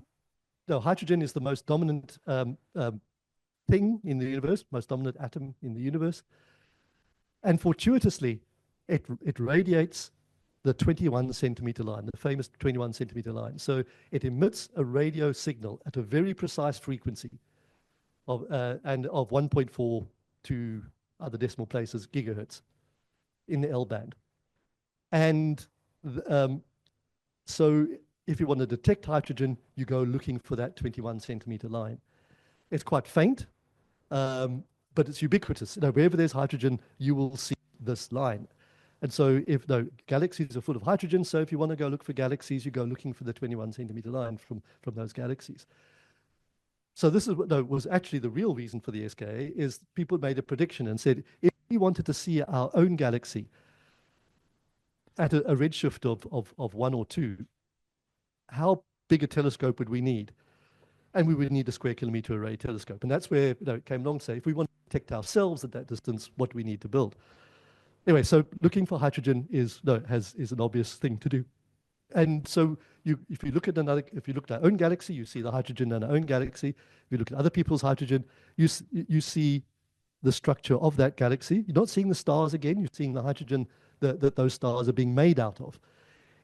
hydrogen is the most dominant thing in the universe, most dominant atom in the universe. And fortuitously, it radiates the 21 centimeter line, the famous 21 centimeter line. So it emits a radio signal at a very precise frequency of 1.4 to other decimal places gigahertz in the L band. And so if you want to detect hydrogen, you go looking for that 21 centimeter line. It's quite faint, but it's ubiquitous. Wherever there's hydrogen, you will see this line. And so if galaxies are full of hydrogen, so if you want to go look for galaxies, you go looking for the 21 centimeter line from those galaxies. So this is what was actually the real reason for the SKA, is people made a prediction and said, if we wanted to see our own galaxy at a redshift of 1 or 2, how big a telescope would we need? And we would need a square kilometer array telescope. And that's where it came along to say, if we want to detect ourselves at that distance, what do we need to build? Anyway, so looking for hydrogen is an obvious thing to do. And so if you look at our own galaxy, you see the hydrogen in our own galaxy. If you look at other people's hydrogen, you see the structure of that galaxy. You're not seeing the stars again, you're seeing the hydrogen that those stars are being made out of.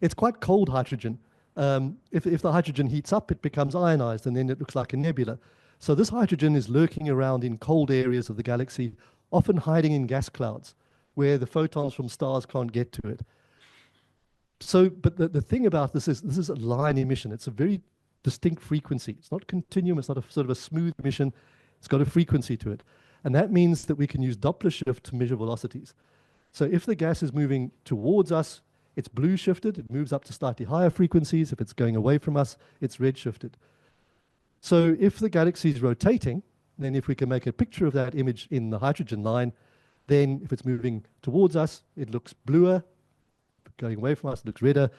It's quite cold hydrogen. If the hydrogen heats up, it becomes ionized, and then it looks like a nebula. So this hydrogen is lurking around in cold areas of the galaxy, often hiding in gas clouds, where the photons from stars can't get to it. So, but the thing about this is a line emission. It's a very distinct frequency. It's not continuum. It's not a sort of a smooth emission. It's got a frequency to it. And that means that we can use Doppler shift to measure velocities. So if the gas is moving towards us, it's blue shifted. It moves up to slightly higher frequencies. If it's going away from us, it's red shifted. So if the galaxy is rotating, then if we can make a picture of that image in the hydrogen line, Then if it's moving towards us, it looks bluer. Going away from us, it looks redder.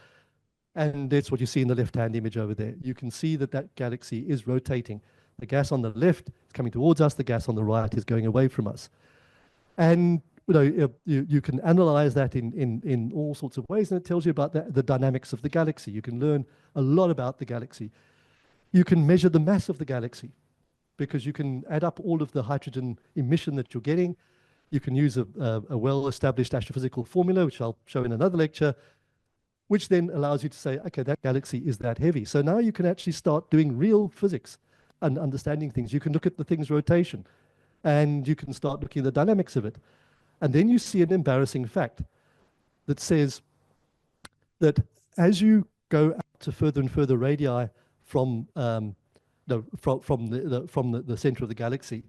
And that's what you see in the left-hand image over there. You can see that that galaxy is rotating. The gas on the left is coming towards us. The gas on the right is going away from us. And you can analyze that in all sorts of ways, and it tells you about the dynamics of the galaxy. You can learn a lot about the galaxy. You can measure the mass of the galaxy because you can add up all of the hydrogen emission that you're getting. You can use a well-established astrophysical formula, which I'll show in another lecture, which then allows you to say, okay, that galaxy is that heavy. So now you can actually start doing real physics and understanding things. You can look at the thing's rotation, and you can start looking at the dynamics of it. And then you see an embarrassing fact that says that as you go out to further and further radii from the center of the galaxy,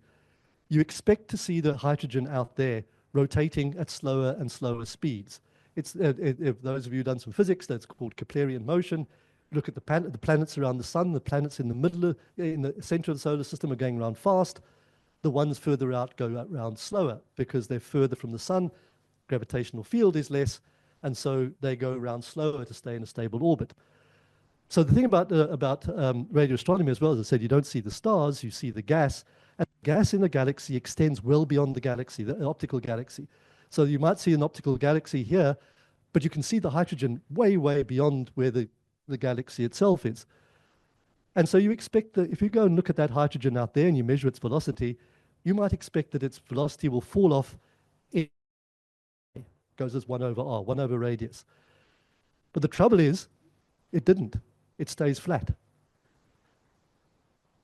you expect to see the hydrogen out there rotating at slower and slower speeds. It's if those of you who've done some physics, that's called Keplerian motion. Look at the planets around the sun. The planets in the center of the solar system are going around fast. The ones further out go around slower because they're further from the sun. Gravitational field is less, and so they go around slower to stay in a stable orbit. So the thing about radio astronomy as well, as I said, you don't see the stars, you see the gas, and the gas in the galaxy extends well beyond the galaxy, the optical galaxy. So you might see an optical galaxy here, but you can see the hydrogen way, way beyond where the galaxy itself is. And so you expect that if you go and look at that hydrogen out there and you measure its velocity, you might expect that its velocity will fall off. It goes as 1 over r, 1 over radius. But the trouble is, it didn't. It stays flat.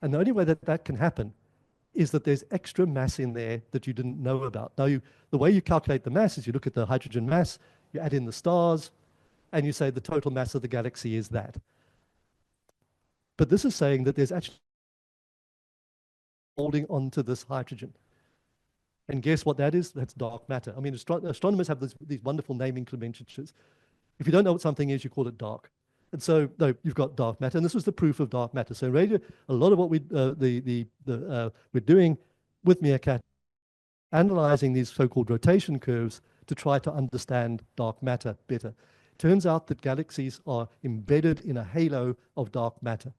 And the only way that that can happen is that there's extra mass in there that you didn't know about. Now, the way you calculate the mass is you look at the hydrogen mass, you add in the stars, and you say the total mass of the galaxy is that. But this is saying that there's actually holding on to this hydrogen. And guess what that is? That's dark matter. I mean, astronomers have these wonderful naming conventions. If you don't know what something is, you call it dark. And so you've got dark matter, and this was the proof of dark matter. So in radio, a lot of what we're doing with Meerkat, analyzing these so-called rotation curves to try to understand dark matter better. Turns out that galaxies are embedded in a halo of dark matter,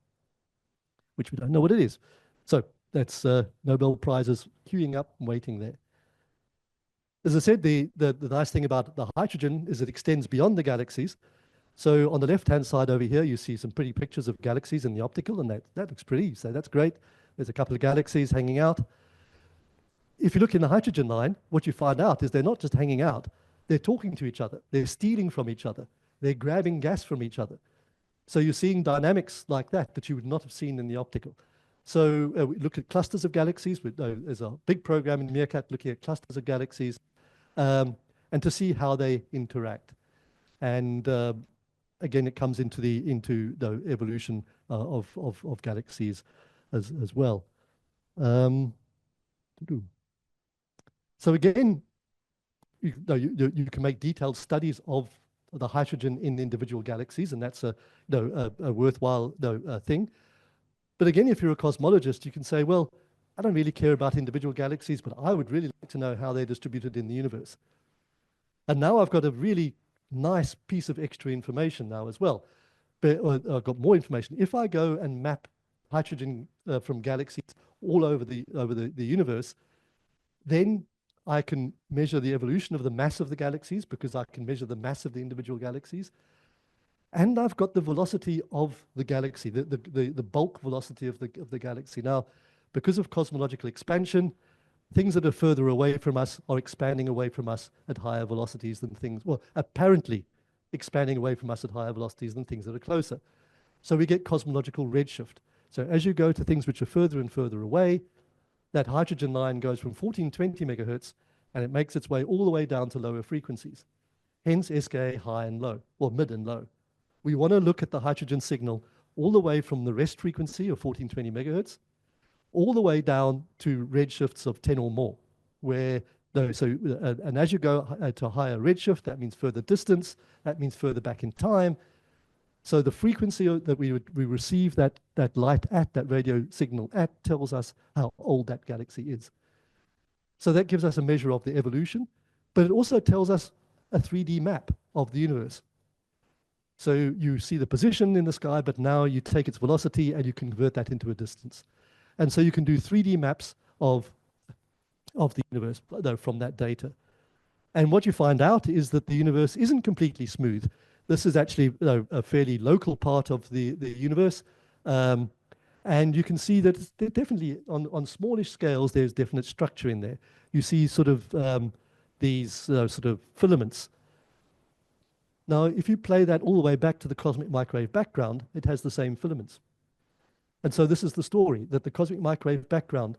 which we don't know what it is. So that's Nobel Prizes queuing up and waiting there. As I said, the nice thing about the hydrogen is it extends beyond the galaxies. So on the left-hand side over here, you see some pretty pictures of galaxies in the optical, and that looks pretty, so that's great. There's a couple of galaxies hanging out. If you look in the hydrogen line, what you find out is they're not just hanging out, they're talking to each other, they're stealing from each other, they're grabbing gas from each other. So you're seeing dynamics like that you would not have seen in the optical. So we look at clusters of galaxies. There's a big program in Meerkat looking at clusters of galaxies and to see how they interact. And again, it comes into the evolution of galaxies as well. So again, you can make detailed studies of the hydrogen in individual galaxies, and that's a worthwhile thing. But again, if you're a cosmologist, you can say, well, I don't really care about individual galaxies, but I would really like to know how they're distributed in the universe. And now I've got a really nice piece of extra information now as well. But I've got more information. If I go and map hydrogen from galaxies all over the universe, then I can measure the evolution of the mass of the galaxies because I can measure the mass of the individual galaxies. And I've got the velocity of the galaxy, the bulk velocity of the galaxy. Now, because of cosmological expansion, things that are further away from us are expanding away from us at higher velocities than things, well, apparently expanding away from us at higher velocities than things that are closer. So we get cosmological redshift. So as you go to things which are further and further away, that hydrogen line goes from 1420 megahertz, and it makes its way all the way down to lower frequencies. Hence SKA high and low, or mid and low. We want to look at the hydrogen signal all the way from the rest frequency of 1420 megahertz, all the way down to redshifts of 10 or more, and as you go to a higher redshift, that means further distance, that means further back in time. So the frequency that we receive that light at, that radio signal at, tells us how old that galaxy is. So that gives us a measure of the evolution, but it also tells us a 3D map of the universe. So you see the position in the sky, but now you take its velocity and you convert that into a distance. And so you can do 3D maps of the universe from that data. And what you find out is that the universe isn't completely smooth. This is actually a fairly local part of the universe. And you can see that definitely on smallish scales, there's definite structure in there. You see sort of these sort of filaments. Now, if you play that all the way back to the cosmic microwave background, it has the same filaments. And so this is the story, that the cosmic microwave background,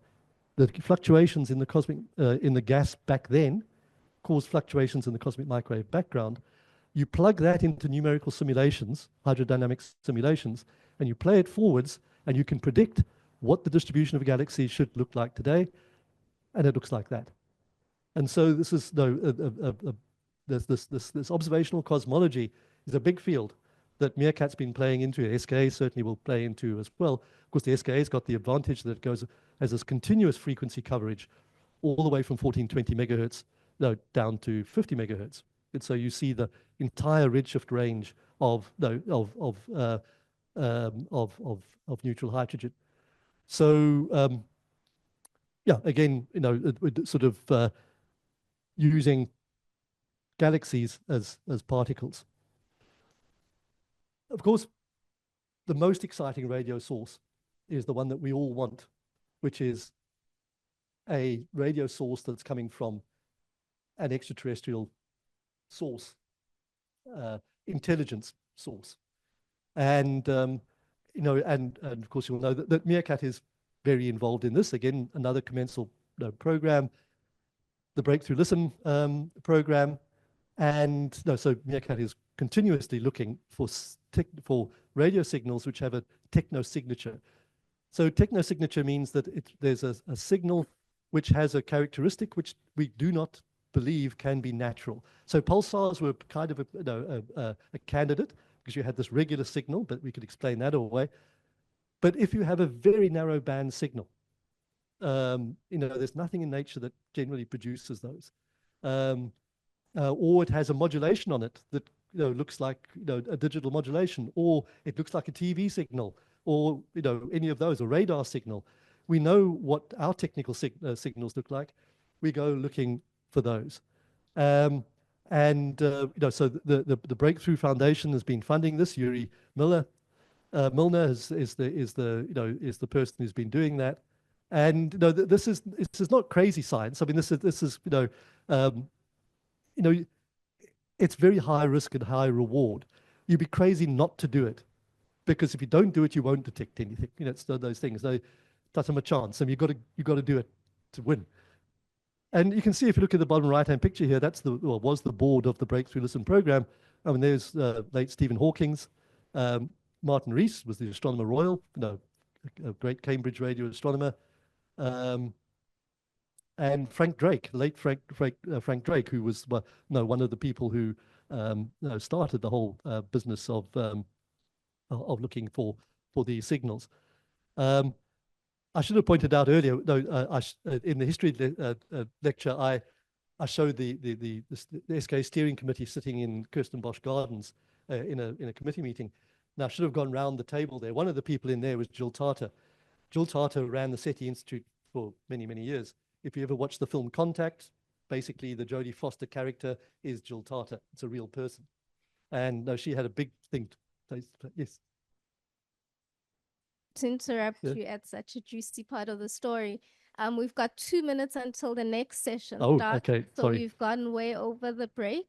the fluctuations in the cosmic in the gas back then caused fluctuations in the cosmic microwave background. You plug that into numerical simulations, hydrodynamic simulations, and you play it forwards, and you can predict what the distribution of a galaxy should look like today, and it looks like that. And so this is this observational cosmology is a big field that Meerkat's been playing into. SKA certainly will play into as well. Of course, the SKA's got the advantage that it goes as this continuous frequency coverage all the way from 1420 megahertz down to 50 megahertz. And so you see the entire redshift range of neutral hydrogen. So yeah, again, sort of using galaxies as particles. Of course, the most exciting radio source is the one that we all want, which is a radio source that's coming from an extraterrestrial source, intelligence source. And, and of course, you'll know that Meerkat is very involved in this. Again, another commensal program, the Breakthrough Listen program. And so Meerkat is continuously looking for radio signals which have a technosignature. So technosignature means that there's a signal which has a characteristic which we do not believe can be natural. So pulsars were kind of a candidate because you had this regular signal, but we could explain that away. But if you have a very narrow band signal, there's nothing in nature that generally produces those. Or it has a modulation on it that looks like a digital modulation, or it looks like a TV signal, or any of those, a radar signal. We know what our technical signals look like. We go looking for those. So the Breakthrough Foundation has been funding this. Yuri Milner is the person who's been doing that. And this is not crazy science. I mean, this is it's very high risk and high reward. You'd be crazy not to do it, because if you don't do it, you won't detect anything. It's those things. They touch them a chance, and you've got to do it to win. And you can see if you look at the bottom right-hand picture here, that's was the board of the Breakthrough Listen program. I mean, there's late Stephen Hawking's. Martin Rees was the astronomer royal, a great Cambridge radio astronomer. And Frank Drake, late Frank Drake, who was one of the people who started the whole business of looking for these signals. I should have pointed out earlier, in the history lecture, I showed the SK steering committee sitting in Kirsten Bosch Gardens in a committee meeting. Now, I should have gone round the table there. One of the people in there was Jill Tarter. Jill Tarter ran the SETI Institute for many, many years. If you ever watch the film Contact, basically the Jodie Foster character is Jill Tarter. It's a real person. And she had a big thing to say. Yes. To interrupt you at such a juicy part of the story. We've got 2 minutes until the next session starts. Okay. Sorry. So we've gone way over the break.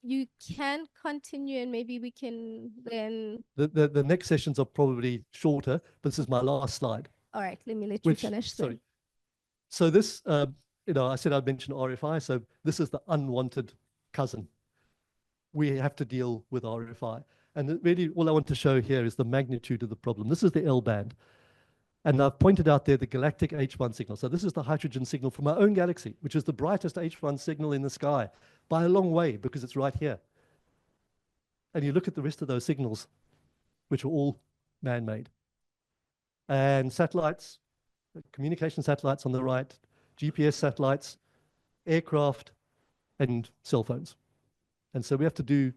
You can continue, and maybe we can then... The next sessions are probably shorter, but this is my last slide. All right, let me let you finish. Sorry. So this, I said I'd mention RFI, so this is the unwanted cousin. We have to deal with RFI. And really, all I want to show here is the magnitude of the problem. This is the L band. And I've pointed out there the galactic H1 signal. So this is the hydrogen signal from our own galaxy, which is the brightest H1 signal in the sky by a long way, because it's right here. And you look at the rest of those signals, which are all man-made. And satellites, communication satellites on the right, GPS satellites, aircraft, and cell phones. And so we have to do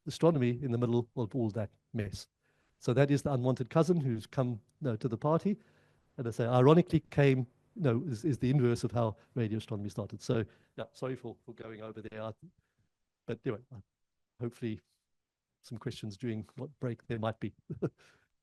astronomy in the middle of all that mess. So that is the unwanted cousin who's come to the party. And I say, ironically, came, is the inverse of how radio astronomy started. So, yeah, sorry for going over there. But anyway, hopefully some questions during what break there might be.